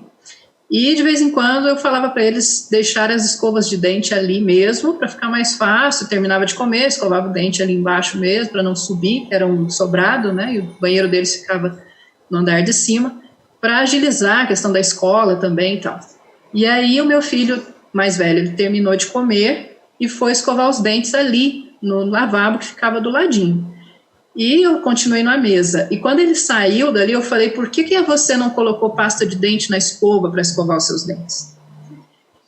E de vez em quando eu falava para eles deixarem as escovas de dente ali mesmo, para ficar mais fácil, terminava de comer, escovava o dente ali embaixo mesmo, para não subir, que era um sobrado, né, e o banheiro deles ficava no andar de cima, para agilizar a questão da escola também e tal. E aí o meu filho mais velho, ele terminou de comer e foi escovar os dentes ali, no lavabo que ficava do ladinho. E eu continuei na mesa. E quando ele saiu dali, eu falei, por que você não colocou pasta de dente na escova para escovar os seus dentes?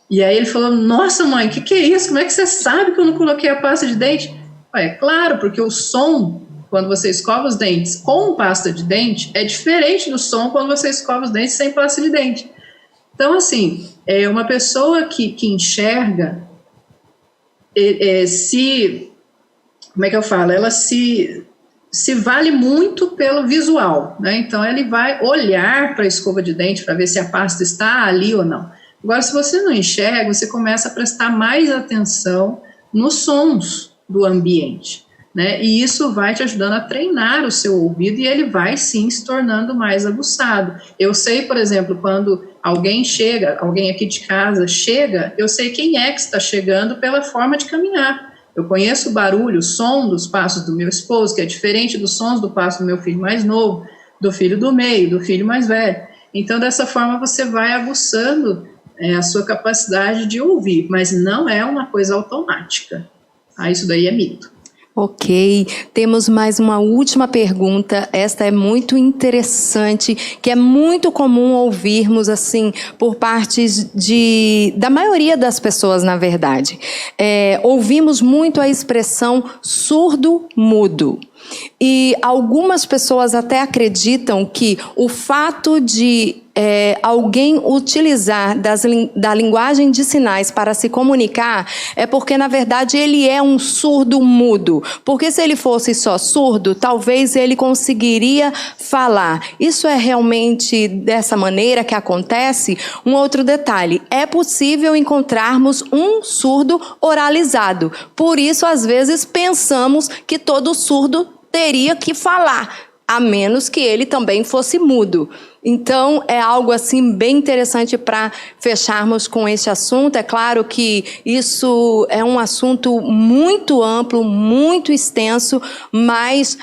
E aí ele falou, nossa mãe, o que é isso? Como é que você sabe que eu não coloquei a pasta de dente? Claro, porque o som, quando você escova os dentes com pasta de dente, é diferente do som quando você escova os dentes sem pasta de dente. Então, assim, uma pessoa que enxerga, como é que eu falo? Ela se vale muito pelo visual, né? Então ele vai olhar para a escova de dente para ver se a pasta está ali ou não. Agora, se você não enxerga, você começa a prestar mais atenção nos sons do ambiente, né? E isso vai te ajudando a treinar o seu ouvido e ele vai sim se tornando mais aguçado. Eu sei, por exemplo, quando alguém aqui de casa chega, eu sei quem é que está chegando pela forma de caminhar. Eu conheço o barulho, o som dos passos do meu esposo, que é diferente dos sons do passo do meu filho mais novo, do filho do meio, do filho mais velho. Então, dessa forma, você vai aguçando a sua capacidade de ouvir, mas não é uma coisa automática. Isso daí é mito. Ok, temos mais uma última pergunta, esta é muito interessante, que é muito comum ouvirmos assim, por parte da maioria das pessoas, na verdade. Ouvimos muito a expressão surdo-mudo. E algumas pessoas até acreditam que o fato de alguém utilizar da linguagem de sinais para se comunicar, é porque, na verdade, ele é um surdo mudo. Porque se ele fosse só surdo, talvez ele conseguiria falar. Isso é realmente dessa maneira que acontece? Um outro detalhe, é possível encontrarmos um surdo oralizado. Por isso, às vezes, pensamos que todo surdo teria que falar, a menos que ele também fosse mudo. Então, é algo assim bem interessante para fecharmos com esse assunto. É claro que isso é um assunto muito amplo, muito extenso, mas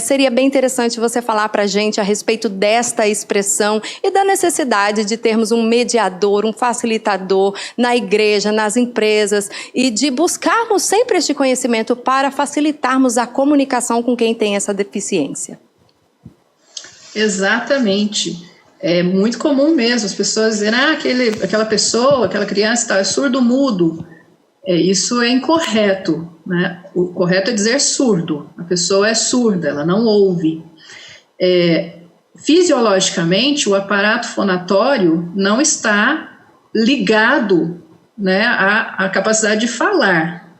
seria bem interessante você falar para a gente a respeito desta expressão e da necessidade de termos um mediador, um facilitador na igreja, nas empresas, e de buscarmos sempre este conhecimento para facilitarmos a comunicação com quem tem essa deficiência. Exatamente. É muito comum mesmo as pessoas dizerem, aquela pessoa, aquela criança é surdo-mudo. Isso é incorreto, né? O correto é dizer surdo. A pessoa é surda, ela não ouve. Fisiologicamente, o aparato fonatório não está ligado, né, à capacidade de falar.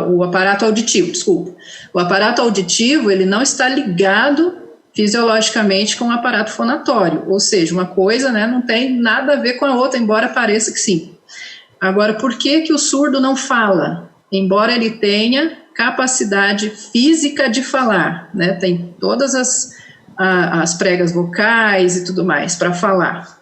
O aparato auditivo, desculpa. O aparato auditivo, ele não está ligado fisiologicamente com o aparato fonatório, ou seja, uma coisa, né, não tem nada a ver com a outra, embora pareça que sim. Agora, por que o surdo não fala? Embora ele tenha capacidade física de falar, né, tem todas as pregas vocais e tudo mais para falar.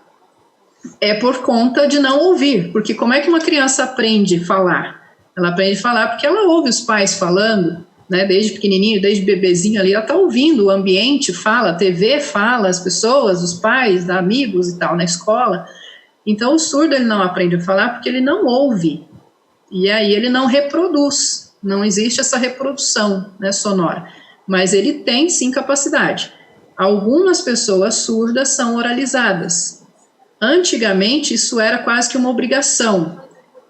É por conta de não ouvir, porque como é que uma criança aprende a falar? Ela aprende a falar porque ela ouve os pais falando, né, desde pequenininho, desde bebezinho ali, ela está ouvindo o ambiente, fala, a TV fala, as pessoas, os pais, amigos e tal, na escola. Então, o surdo, ele não aprende a falar porque ele não ouve, e aí ele não reproduz, não existe essa reprodução, né, sonora, mas ele tem, sim, capacidade. Algumas pessoas surdas são oralizadas. Antigamente, isso era quase que uma obrigação,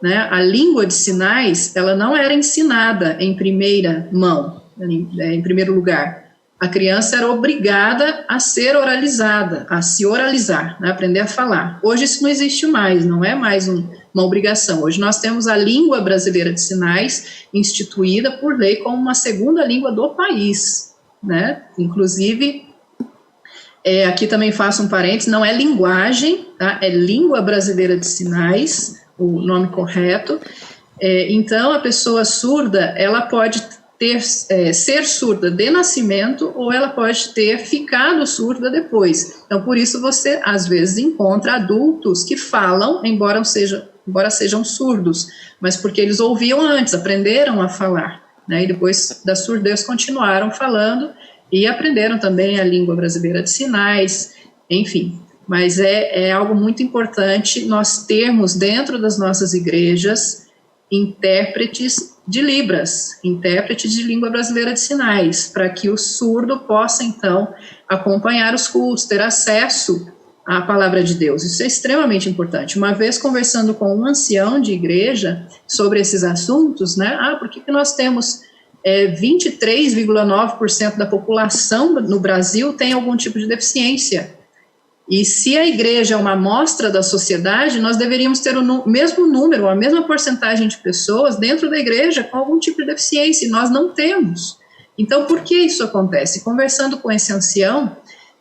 né? A língua de sinais, ela não era ensinada em primeira mão, em primeiro lugar. A criança era obrigada a ser oralizada, a se oralizar, né? Aprender a falar. Hoje isso não existe mais, não é mais uma obrigação. Hoje nós temos a língua brasileira de sinais instituída por lei como uma segunda língua do país, né? Inclusive, aqui também faço um parênteses, não é linguagem, tá? É língua brasileira de sinais, o nome correto. Então, a pessoa surda, ela pode ser surda de nascimento ou ela pode ter ficado surda depois. Então, por isso você, às vezes, encontra adultos que falam, embora sejam surdos, mas porque eles ouviam antes, aprenderam a falar, né? E depois da surdez continuaram falando e aprenderam também a língua brasileira de sinais, enfim. Mas é algo muito importante nós termos dentro das nossas igrejas intérpretes de Libras, intérpretes de língua brasileira de sinais, para que o surdo possa, então, acompanhar os cultos, ter acesso à palavra de Deus. Isso é extremamente importante. Uma vez conversando com um ancião de igreja sobre esses assuntos, né, por que nós temos 23,9% da população no Brasil tem algum tipo de deficiência? E se a igreja é uma amostra da sociedade, nós deveríamos ter o mesmo número, a mesma porcentagem de pessoas dentro da igreja com algum tipo de deficiência, e nós não temos. Então, por que isso acontece? Conversando com esse ancião,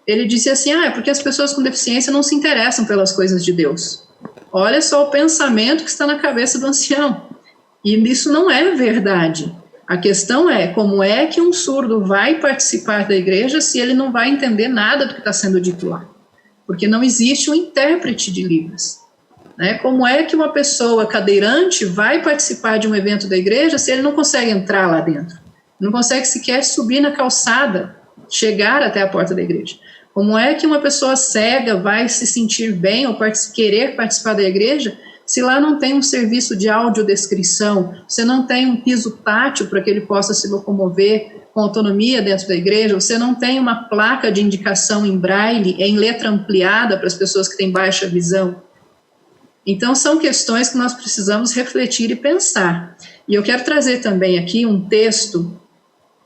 ele disse assim, é porque as pessoas com deficiência não se interessam pelas coisas de Deus. Olha só o pensamento que está na cabeça do ancião. E isso não é verdade. A questão é, como é que um surdo vai participar da igreja se ele não vai entender nada do que está sendo dito lá? Porque não existe um intérprete de Libras, né? Como é que uma pessoa cadeirante vai participar de um evento da igreja se ele não consegue entrar lá dentro? Não consegue sequer subir na calçada, chegar até a porta da igreja? Como é que uma pessoa cega vai se sentir bem ou querer participar da igreja se lá não tem um serviço de audiodescrição, você não tem um piso tátil para que ele possa se locomover com autonomia dentro da igreja, você não tem uma placa de indicação em braille, em letra ampliada para as pessoas que têm baixa visão? Então, são questões que nós precisamos refletir e pensar. E eu quero trazer também aqui um texto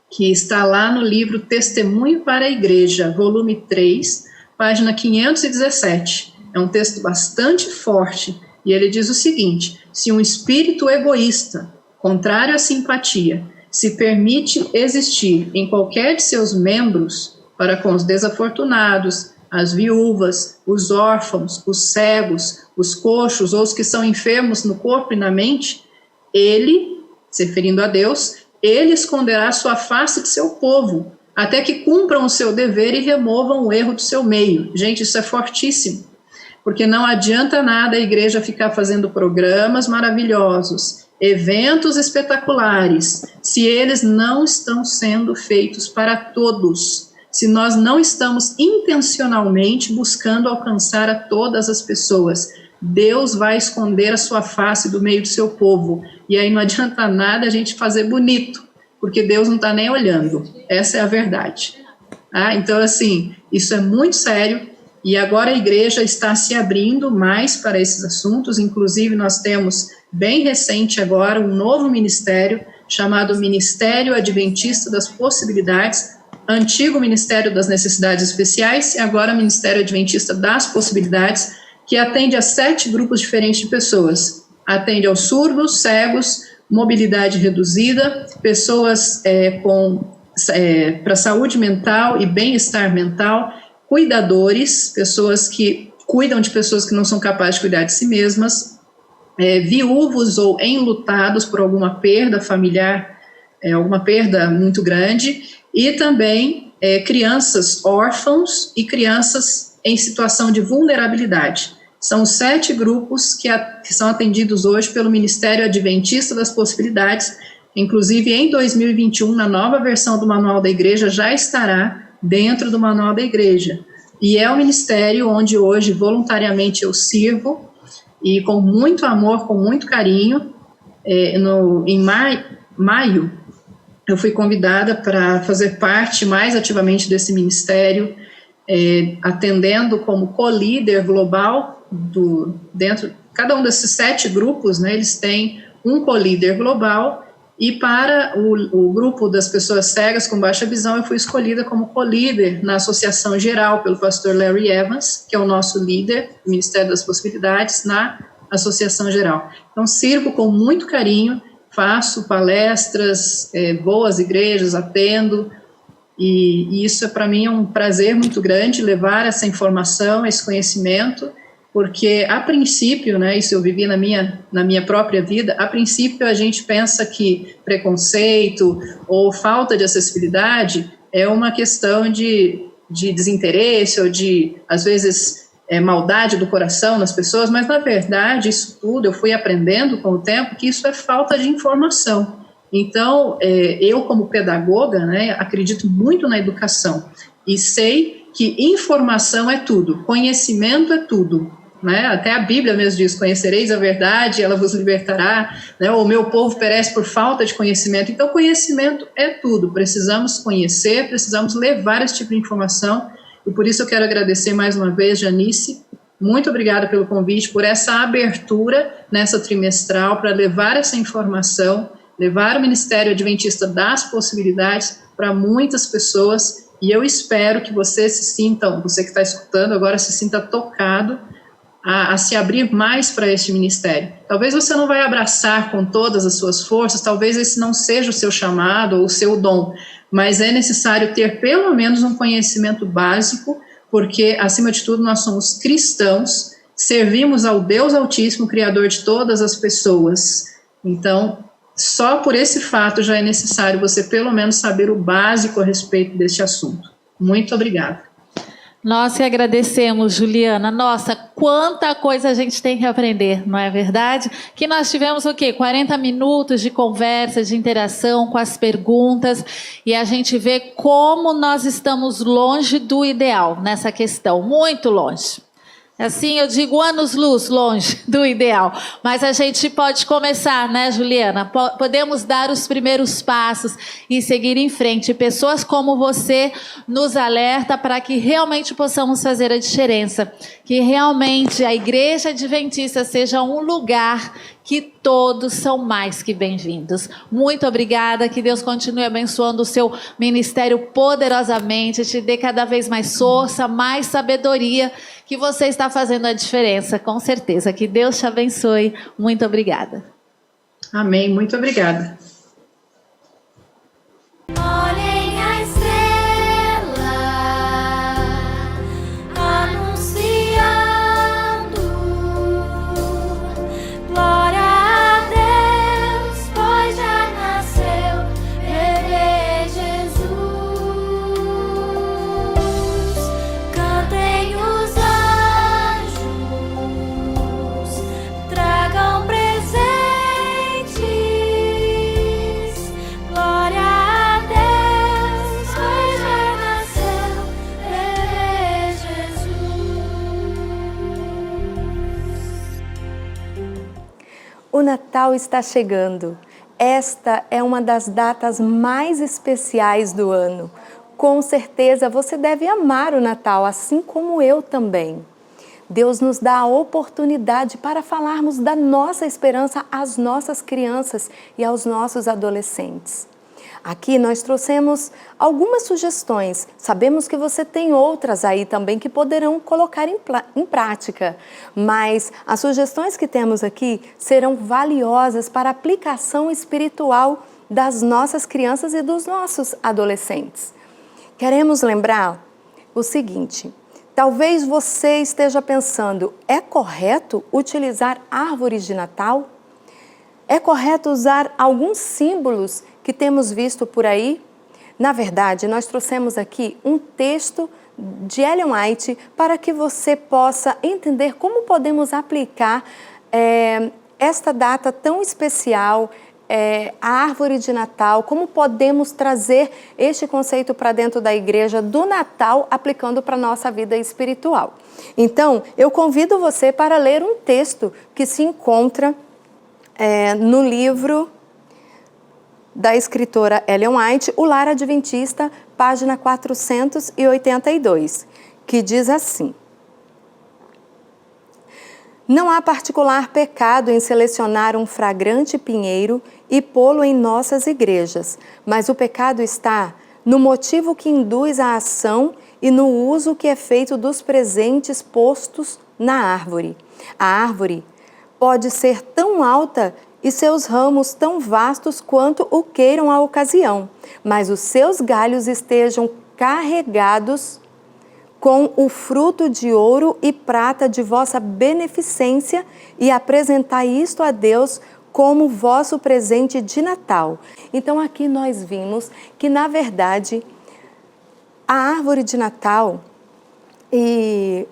que está lá no livro Testemunho para a Igreja, volume 3, página 517. É um texto bastante forte, e ele diz o seguinte: se um espírito egoísta, contrário à simpatia, se permite existir em qualquer de seus membros para com os desafortunados, as viúvas, os órfãos, os cegos, os coxos ou os que são enfermos no corpo e na mente, ele, se referindo a Deus, ele esconderá sua face de seu povo, até que cumpram o seu dever e removam o erro do seu meio. Gente, isso é fortíssimo, porque não adianta nada a igreja ficar fazendo programas maravilhosos, eventos espetaculares, se eles não estão sendo feitos para todos, se nós não estamos intencionalmente buscando alcançar a todas as pessoas. Deus vai esconder a sua face do meio do seu povo, e aí não adianta nada a gente fazer bonito, porque Deus não está nem olhando. Essa é a verdade. Então, assim, isso é muito sério, e agora a igreja está se abrindo mais para esses assuntos. Inclusive nós temos, bem recente agora, um novo ministério, chamado Ministério Adventista das Possibilidades, antigo Ministério das Necessidades Especiais, e agora Ministério Adventista das Possibilidades, que atende a 7 grupos diferentes de pessoas. Atende aos surdos, cegos, mobilidade reduzida, pessoas para saúde mental e bem-estar mental, cuidadores, pessoas que cuidam de pessoas que não são capazes de cuidar de si mesmas, viúvos ou enlutados por alguma perda familiar, alguma perda muito grande, e também crianças órfãos e crianças em situação de vulnerabilidade. São 7 grupos que são atendidos hoje pelo Ministério Adventista das Possibilidades. Inclusive, em 2021, na nova versão do Manual da Igreja, já estará dentro do Manual da Igreja. E é o ministério onde hoje, voluntariamente, eu sirvo, e com muito amor, com muito carinho. Em maio, eu fui convidada para fazer parte mais ativamente desse ministério, atendendo como co-líder global cada um desses 7 grupos, né, eles têm um co-líder global, e para o grupo das pessoas cegas com baixa visão, eu fui escolhida como co-líder na Associação Geral pelo pastor Larry Evans, que é o nosso líder do Ministério das Possibilidades na Associação Geral. Então, sirvo com muito carinho, faço palestras, vou às igrejas, atendo, e isso para mim é um prazer muito grande, levar essa informação, esse conhecimento, porque a princípio, né, isso eu vivi na minha própria vida, a princípio a gente pensa que preconceito ou falta de acessibilidade é uma questão de desinteresse ou de, às vezes, maldade do coração nas pessoas, mas na verdade isso tudo eu fui aprendendo com o tempo que isso é falta de informação. Então, eu como pedagoga, né, acredito muito na educação e sei que informação é tudo, conhecimento é tudo. Né? Até a Bíblia mesmo diz: conhecereis a verdade, ela vos libertará, né? O meu povo perece por falta de conhecimento. Então, conhecimento é tudo, precisamos conhecer, precisamos levar esse tipo de informação, e por isso eu quero agradecer mais uma vez, Janice, muito obrigada pelo convite, por essa abertura nessa trimestral, para levar essa informação, levar o Ministério Adventista das Possibilidades para muitas pessoas, e eu espero que você você que está escutando agora, se sinta tocado a se abrir mais para este ministério. Talvez você não vai abraçar com todas as suas forças, talvez esse não seja o seu chamado ou o seu dom, mas é necessário ter pelo menos um conhecimento básico, porque, acima de tudo, nós somos cristãos, servimos ao Deus Altíssimo, Criador de todas as pessoas. Então, só por esse fato já é necessário você pelo menos saber o básico a respeito deste assunto. Muito obrigada. Nós que agradecemos, Juliana. Nossa, quanta coisa a gente tem que aprender, não é verdade? Que nós tivemos o quê? 40 minutos de conversa, de interação com as perguntas, e a gente vê como nós estamos longe do ideal nessa questão, muito longe. Assim, eu digo anos-luz longe do ideal, mas a gente pode começar, né, Juliana? Podemos dar os primeiros passos e seguir em frente. Pessoas como você nos alerta para que realmente possamos fazer a diferença. que realmente a Igreja Adventista seja um lugar que todos são mais que bem-vindos. Muito obrigada, que Deus continue abençoando o seu ministério poderosamente, te dê cada vez mais força, mais sabedoria, que você está fazendo a diferença, com certeza. Que Deus te abençoe. Muito obrigada. Amém, muito obrigada. Olhem a estrela anunciando glória a Deus, pois já nasceu bebê Jesus. Cantem os anjos, tragam presentes. Glória a Deus, pois já nasceu bebê Jesus. O Natal está chegando. Esta é uma das datas mais especiais do ano. Com certeza você deve amar o Natal, assim como eu também. Deus nos dá a oportunidade para falarmos da nossa esperança às nossas crianças e aos nossos adolescentes. Aqui nós trouxemos algumas sugestões. Sabemos que você tem outras aí também que poderão colocar em prática. Mas as sugestões que temos aqui serão valiosas para a aplicação espiritual das nossas crianças e dos nossos adolescentes. Queremos lembrar o seguinte: talvez você esteja pensando, é correto utilizar árvores de Natal? É correto usar alguns símbolos que temos visto por aí? Na verdade, nós trouxemos aqui um texto de Ellen White para que você possa entender como podemos aplicar esta data tão especial, a árvore de Natal, como podemos trazer este conceito para dentro da igreja do Natal, aplicando para a nossa vida espiritual. Então, eu convido você para ler um texto que se encontra no livro da escritora Ellen White, O Lar Adventista, página 482, que diz assim: não há particular pecado em selecionar um fragrante pinheiro e pô-lo em nossas igrejas, mas o pecado está no motivo que induz a ação e no uso que é feito dos presentes postos na árvore. A árvore pode ser tão alta e seus ramos tão vastos quanto o queiram a ocasião, mas os seus galhos estejam carregados com o fruto de ouro e prata de vossa beneficência, e apresentai isto a Deus como vosso presente de Natal. Então aqui nós vimos que, na verdade, a árvore de Natal e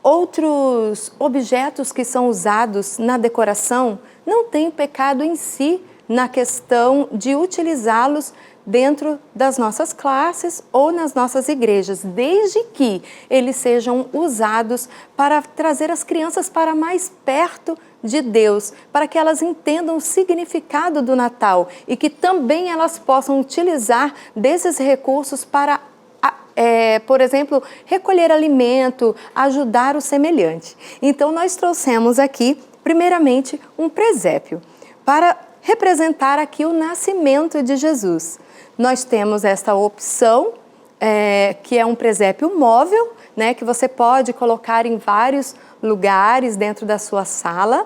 outros objetos que são usados na decoração não têm pecado em si na questão de utilizá-los dentro das nossas classes ou nas nossas igrejas, desde que eles sejam usados para trazer as crianças para mais perto de Deus, para que elas entendam o significado do Natal e que também elas possam utilizar desses recursos para, por exemplo, recolher alimento, ajudar o semelhante. Então nós trouxemos aqui, primeiramente, um presépio para representar aqui o nascimento de Jesus. Nós temos esta opção, que é um presépio móvel, né, que você pode colocar em vários lugares dentro da sua sala.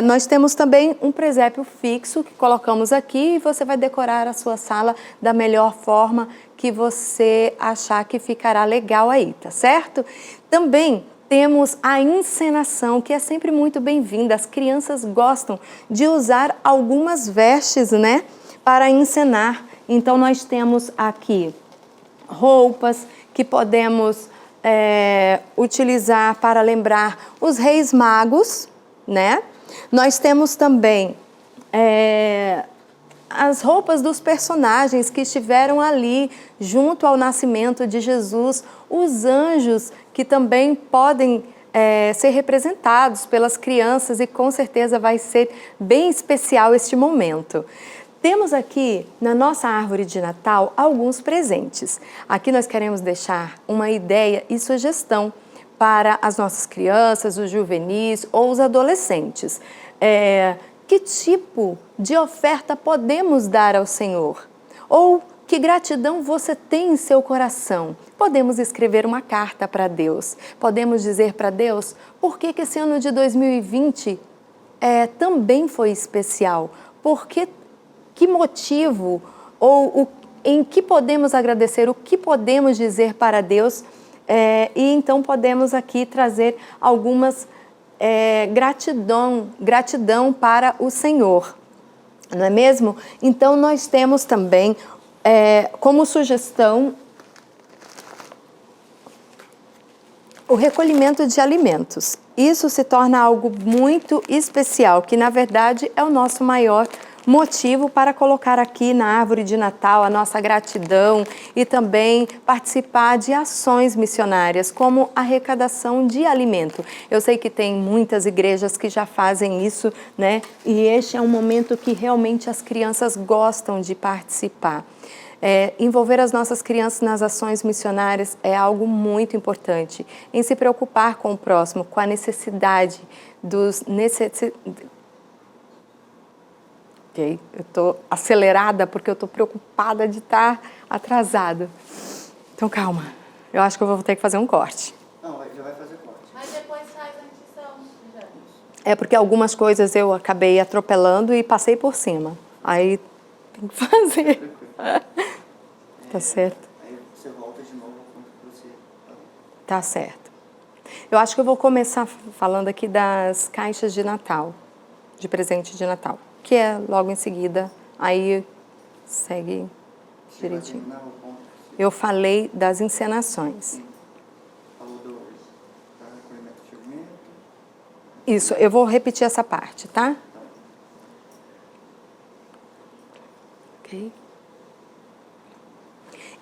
Nós temos também um presépio fixo que colocamos aqui e você vai decorar a sua sala da melhor forma que você achar que ficará legal aí, tá certo? Também temos a encenação, que é sempre muito bem-vinda. As crianças gostam de usar algumas vestes, né, para encenar. Então, nós temos aqui roupas que podemos utilizar para lembrar os Reis Magos, né? Nós temos também as roupas dos personagens que estiveram ali junto ao nascimento de Jesus, os anjos que também podem ser representados pelas crianças, e com certeza vai ser bem especial este momento. Temos aqui na nossa árvore de Natal alguns presentes. Aqui nós queremos deixar uma ideia e sugestão para as nossas crianças, os juvenis ou os adolescentes. Que tipo de oferta podemos dar ao Senhor? Ou que gratidão você tem em seu coração? Podemos escrever uma carta para Deus. Podemos dizer para Deus por que esse ano de 2020 também foi especial. Que motivo ou em que podemos agradecer, o que podemos dizer para Deus. E então podemos aqui trazer algumas gratidão para o Senhor, não é mesmo? Então nós temos também como sugestão o recolhimento de alimentos. Isso se torna algo muito especial, que na verdade é o nosso maior motivo para colocar aqui na árvore de Natal a nossa gratidão e também participar de ações missionárias, como arrecadação de alimento. Eu sei que tem muitas igrejas que já fazem isso, né? E este é um momento que realmente as crianças gostam de participar. Envolver as nossas crianças nas ações missionárias é algo muito importante, em se preocupar com o próximo, com a necessidade Ok, eu estou acelerada porque eu estou preocupada de estar atrasada. Então calma, eu acho que eu vou ter que fazer um corte. Não, já vai fazer corte. Mas depois faz a edição, já. É porque algumas coisas eu acabei atropelando e passei por cima. Aí tem que fazer. Tá certo? Aí você volta de novo quando você... Tá certo. Eu acho que eu vou começar falando aqui das caixas de Natal, de presente de Natal, que é logo em seguida, aí segue direitinho. Eu falei das encenações. Falou do recolhimento de alimento. Isso, eu vou repetir essa parte, tá? Ok.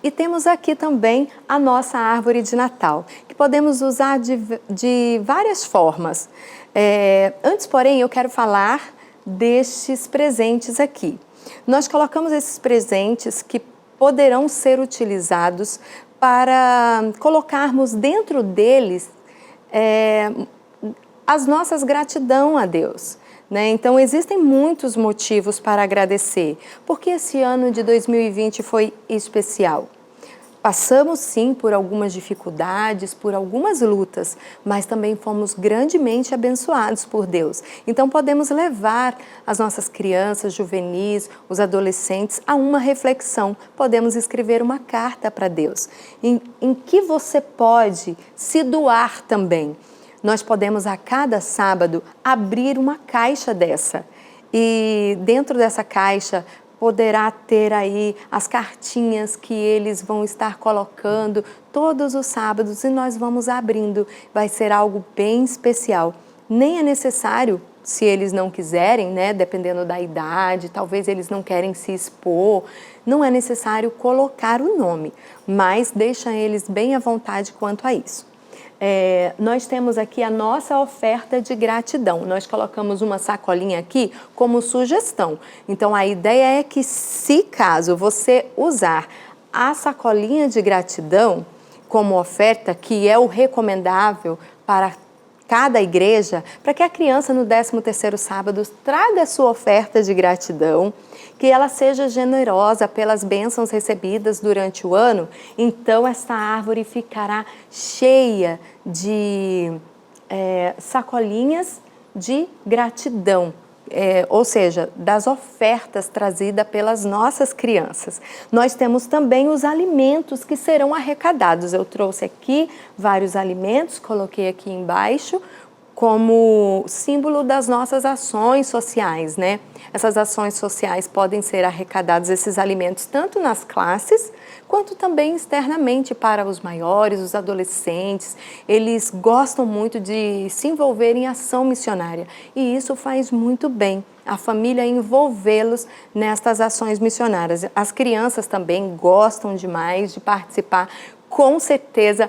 E temos aqui também a nossa árvore de Natal, que podemos usar de várias formas. Antes, porém, eu quero falar destes presentes aqui. Nós colocamos esses presentes que poderão ser utilizados para colocarmos dentro deles as nossas gratidão a Deus. Então, existem muitos motivos para agradecer, porque esse ano de 2020 foi especial. Passamos, sim, por algumas dificuldades, por algumas lutas, mas também fomos grandemente abençoados por Deus. Então, podemos levar as nossas crianças, juvenis, os adolescentes a uma reflexão. Podemos escrever uma carta para Deus, em que você pode se doar também. Nós podemos, a cada sábado, abrir uma caixa dessa. E dentro dessa caixa poderá ter aí as cartinhas que eles vão estar colocando todos os sábados e nós vamos abrindo. Vai ser algo bem especial. Nem é necessário, se eles não quiserem, né, dependendo da idade, talvez eles não querem se expor, não é necessário colocar o nome, mas deixa eles bem à vontade quanto a isso. Nós temos aqui a nossa oferta de gratidão. Nós colocamos uma sacolinha aqui como sugestão. Então, a ideia é que, se caso você usar a sacolinha de gratidão como oferta, que é o recomendável para cada igreja, para que a criança no 13º sábado traga a sua oferta de gratidão, que ela seja generosa pelas bênçãos recebidas durante o ano, então esta árvore ficará cheia de sacolinhas de gratidão, ou seja, das ofertas trazidas pelas nossas crianças. Nós temos também os alimentos que serão arrecadados. Eu trouxe aqui vários alimentos, coloquei aqui embaixo, como símbolo das nossas ações sociais, né? Essas ações sociais podem ser arrecadados, esses alimentos, tanto nas classes, quanto também externamente para os maiores, os adolescentes. Eles gostam muito de se envolver em ação missionária e isso faz muito bem a família envolvê-los nestas ações missionárias. As crianças também gostam demais de participar. Com certeza,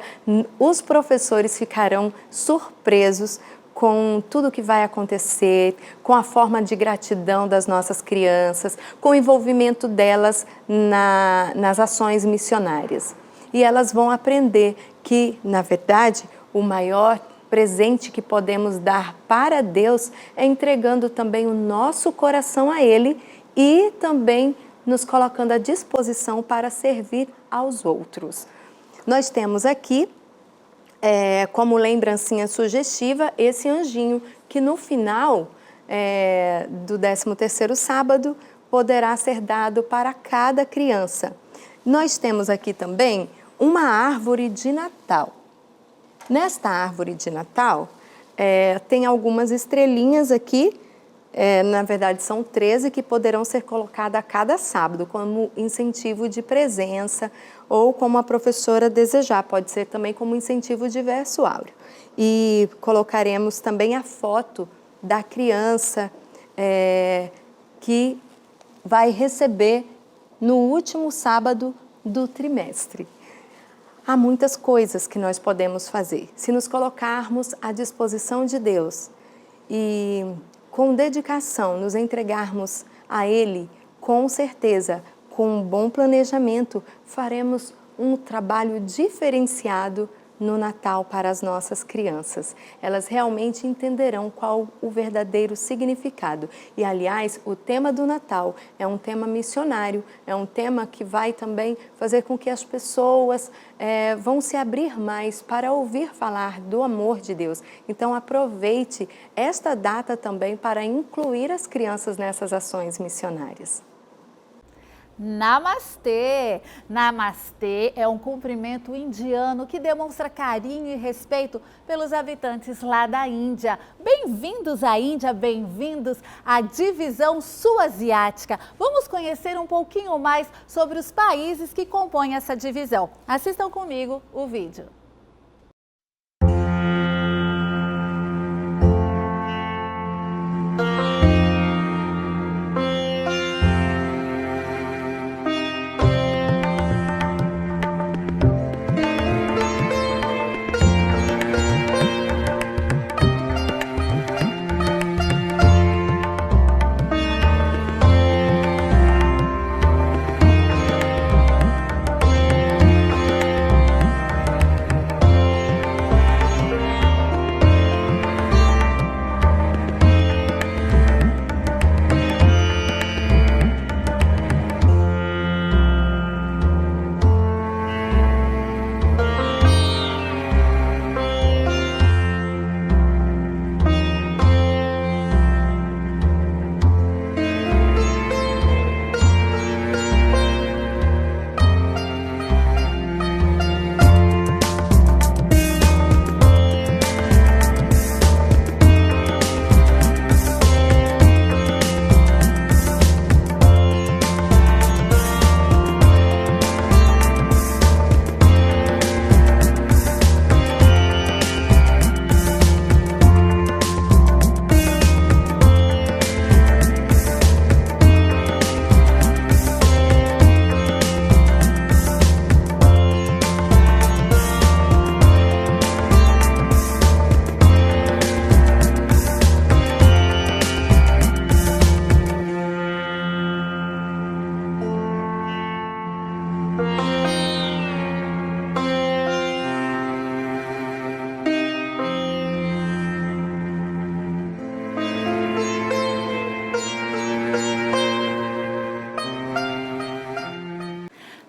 os professores ficarão surpresos com tudo que vai acontecer, com a forma de gratidão das nossas crianças, com o envolvimento delas nas ações missionárias. E elas vão aprender que, na verdade, o maior presente que podemos dar para Deus é entregando também o nosso coração a Ele e também nos colocando à disposição para servir aos outros. Nós temos aqui, como lembrancinha sugestiva, esse anjinho que no final do 13º sábado poderá ser dado para cada criança. Nós temos aqui também uma árvore de Natal. Nesta árvore de Natal, tem algumas estrelinhas aqui, na verdade são 13, que poderão ser colocadas a cada sábado como incentivo de presença ou como a professora desejar, pode ser também como incentivo de verso áureo. E colocaremos também a foto da criança que vai receber no último sábado do trimestre. Há muitas coisas que nós podemos fazer. Se nos colocarmos à disposição de Deus e com dedicação nos entregarmos a Ele, com certeza, com um bom planejamento, faremos um trabalho diferenciado no Natal para as nossas crianças. Elas realmente entenderão qual o verdadeiro significado. E, aliás, o tema do Natal é um tema missionário, é um tema que vai também fazer com que as pessoas vão se abrir mais para ouvir falar do amor de Deus. Então, aproveite esta data também para incluir as crianças nessas ações missionárias. Namastê! Namastê é um cumprimento indiano que demonstra carinho e respeito pelos habitantes lá da Índia. Bem-vindos à Índia, bem-vindos à divisão sul-asiática. Vamos conhecer um pouquinho mais sobre os países que compõem essa divisão. Assistam comigo o vídeo.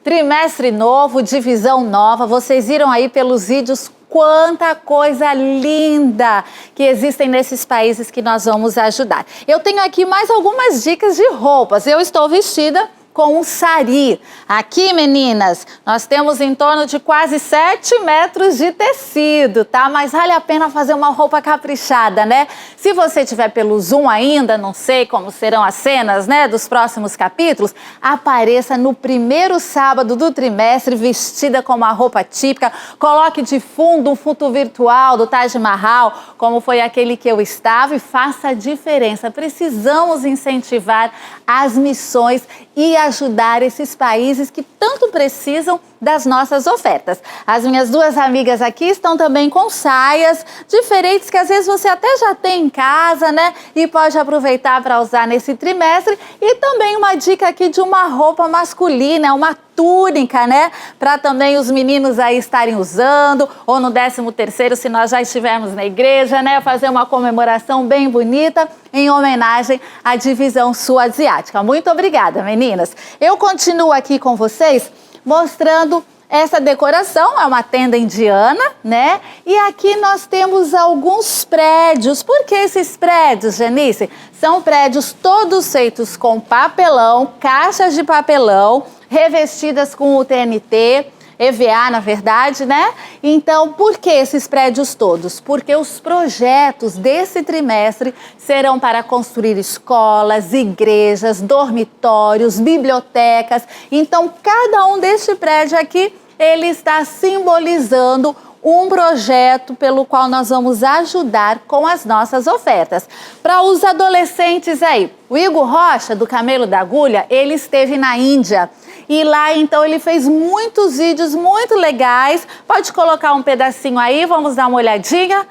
Trimestre novo, divisão nova, vocês viram aí pelos vídeos quanta coisa linda que existem nesses países que nós vamos ajudar. Eu tenho aqui mais algumas dicas de roupas. Eu estou vestida com um sari. Aqui, meninas, nós temos em torno de quase 7 metros de tecido, tá? Mas vale a pena fazer uma roupa caprichada, né? Se você tiver pelo Zoom ainda, não sei como serão as cenas, né, dos próximos capítulos, apareça no primeiro sábado do trimestre vestida com uma roupa típica, coloque de fundo um fundo virtual do Taj Mahal, como foi aquele que eu estava, e faça a diferença. Precisamos incentivar as missões e ajudar esses países que tanto precisam das nossas ofertas. As minhas duas amigas aqui estão também com saias diferentes que às vezes você até já tem em casa, né? E pode aproveitar para usar nesse trimestre. E também uma dica aqui de uma roupa masculina, uma túnica, né? Para também os meninos aí estarem usando, ou no 13º, se nós já estivermos na igreja, né? Fazer uma comemoração bem bonita em homenagem à divisão sul-asiática. Muito obrigada, meninas. Eu continuo aqui com vocês mostrando essa decoração, é uma tenda indiana, né? E aqui nós temos alguns prédios. Por que esses prédios, Janice? São prédios todos feitos com papelão, caixas de papelão, revestidas com o TNT, EVA, na verdade, né? Então, por que esses prédios todos? Porque os projetos desse trimestre serão para construir escolas, igrejas, dormitórios, bibliotecas. Então, cada um deste prédio aqui, ele está simbolizando um projeto pelo qual nós vamos ajudar com as nossas ofertas. Para os adolescentes aí, o Igor Rocha, do Camelo da Agulha, ele esteve na Índia. E lá, então, ele fez muitos vídeos muito legais. Pode colocar um pedacinho aí, vamos dar uma olhadinha.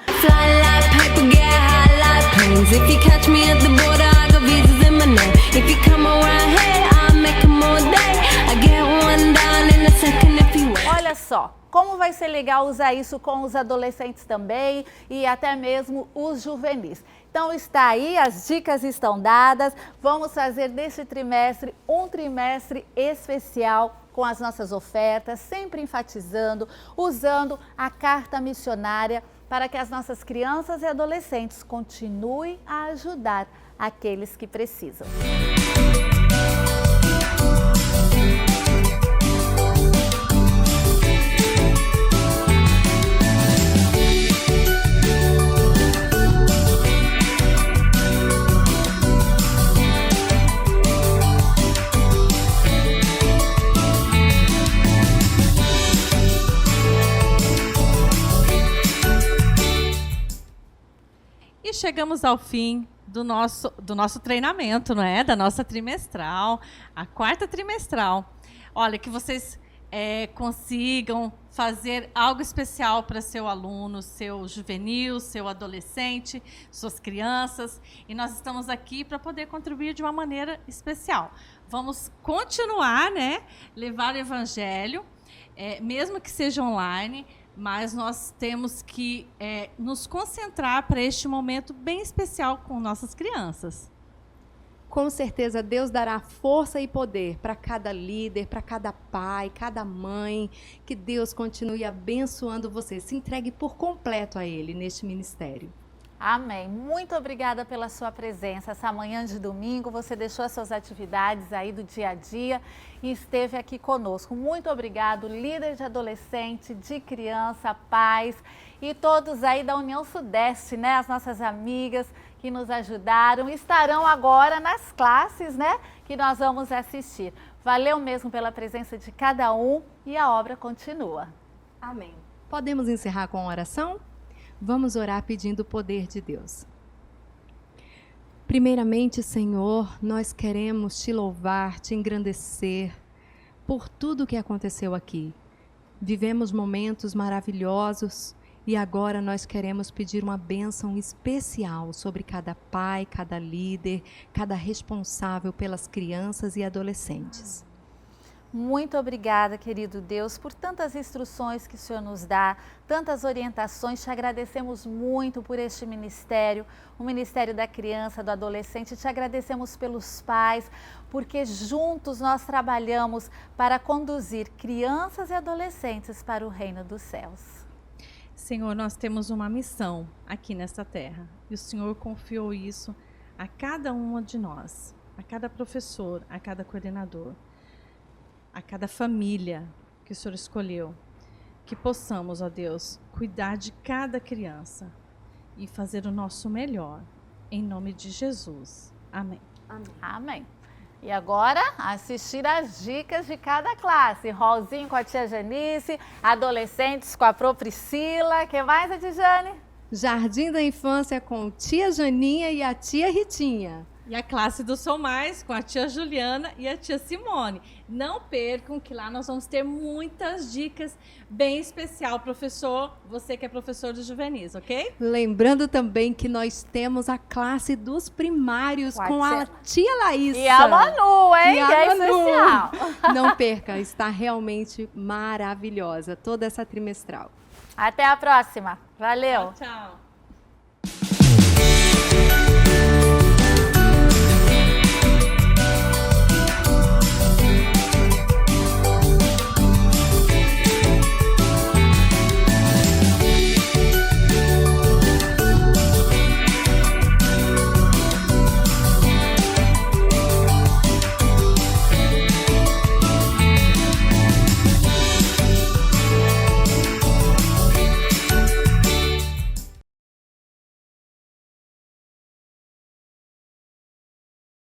Olha só, como vai ser legal usar isso com os adolescentes também e até mesmo os juvenis. Então está aí, as dicas estão dadas. Vamos fazer deste trimestre um trimestre especial com as nossas ofertas, sempre enfatizando, usando a carta missionária para que as nossas crianças e adolescentes continuem a ajudar aqueles que precisam. E chegamos ao fim do nosso treinamento, não é? Da nossa trimestral, a 4ª trimestral. Olha, que vocês consigam fazer algo especial para seu aluno, seu juvenil, seu adolescente, suas crianças. E nós estamos aqui para poder contribuir de uma maneira especial. Vamos continuar, né? Levar o evangelho, mesmo que seja online, mas nós temos que nos concentrar para este momento bem especial com nossas crianças. Com certeza, Deus dará força e poder para cada líder, para cada pai, cada mãe. Que Deus continue abençoando você. Se entregue por completo a Ele neste ministério. Amém. Muito obrigada pela sua presença. Essa manhã de domingo, você deixou as suas atividades aí do dia a dia e esteve aqui conosco. Muito obrigado, líder de adolescente, de criança, pais e todos aí da União Sudeste, né? As nossas amigas que nos ajudaram, estarão agora nas classes, né? Que nós vamos assistir. Valeu mesmo pela presença de cada um e a obra continua. Amém. Podemos encerrar com a oração? Vamos orar pedindo o poder de Deus. Primeiramente, Senhor, nós queremos te louvar, te engrandecer por tudo o que aconteceu aqui. Vivemos momentos maravilhosos e agora nós queremos pedir uma bênção especial sobre cada pai, cada líder, cada responsável pelas crianças e adolescentes. Muito obrigada, querido Deus, por tantas instruções que o Senhor nos dá, tantas orientações. Te agradecemos muito por este ministério, o Ministério da Criança, do Adolescente. Te agradecemos pelos pais, porque juntos nós trabalhamos para conduzir crianças e adolescentes para o reino dos céus. Senhor, nós temos uma missão aqui nesta terra e o Senhor confiou isso a cada uma de nós, a cada professor, a cada coordenador, a cada família que o Senhor escolheu, que possamos, ó Deus, cuidar de cada criança e fazer o nosso melhor, em nome de Jesus. Amém. Amém. Amém. E agora, assistir às dicas de cada classe. Rolzinho com a tia Janice, adolescentes com a Pro Priscila. O que mais, Adjane? Jardim da Infância com tia Janinha e a tia Ritinha. E a classe do Sou Mais com a tia Juliana e a tia Simone. Não percam que lá nós vamos ter muitas dicas bem especial, professor, você que é professor de juvenis, ok? Lembrando também que nós temos a classe dos primários Pode com a ser. tia Laísa. E a Manu, hein? E a Que é Manu. especial. Não perca, está realmente maravilhosa toda essa trimestral. Até a próxima. Valeu. Tchau.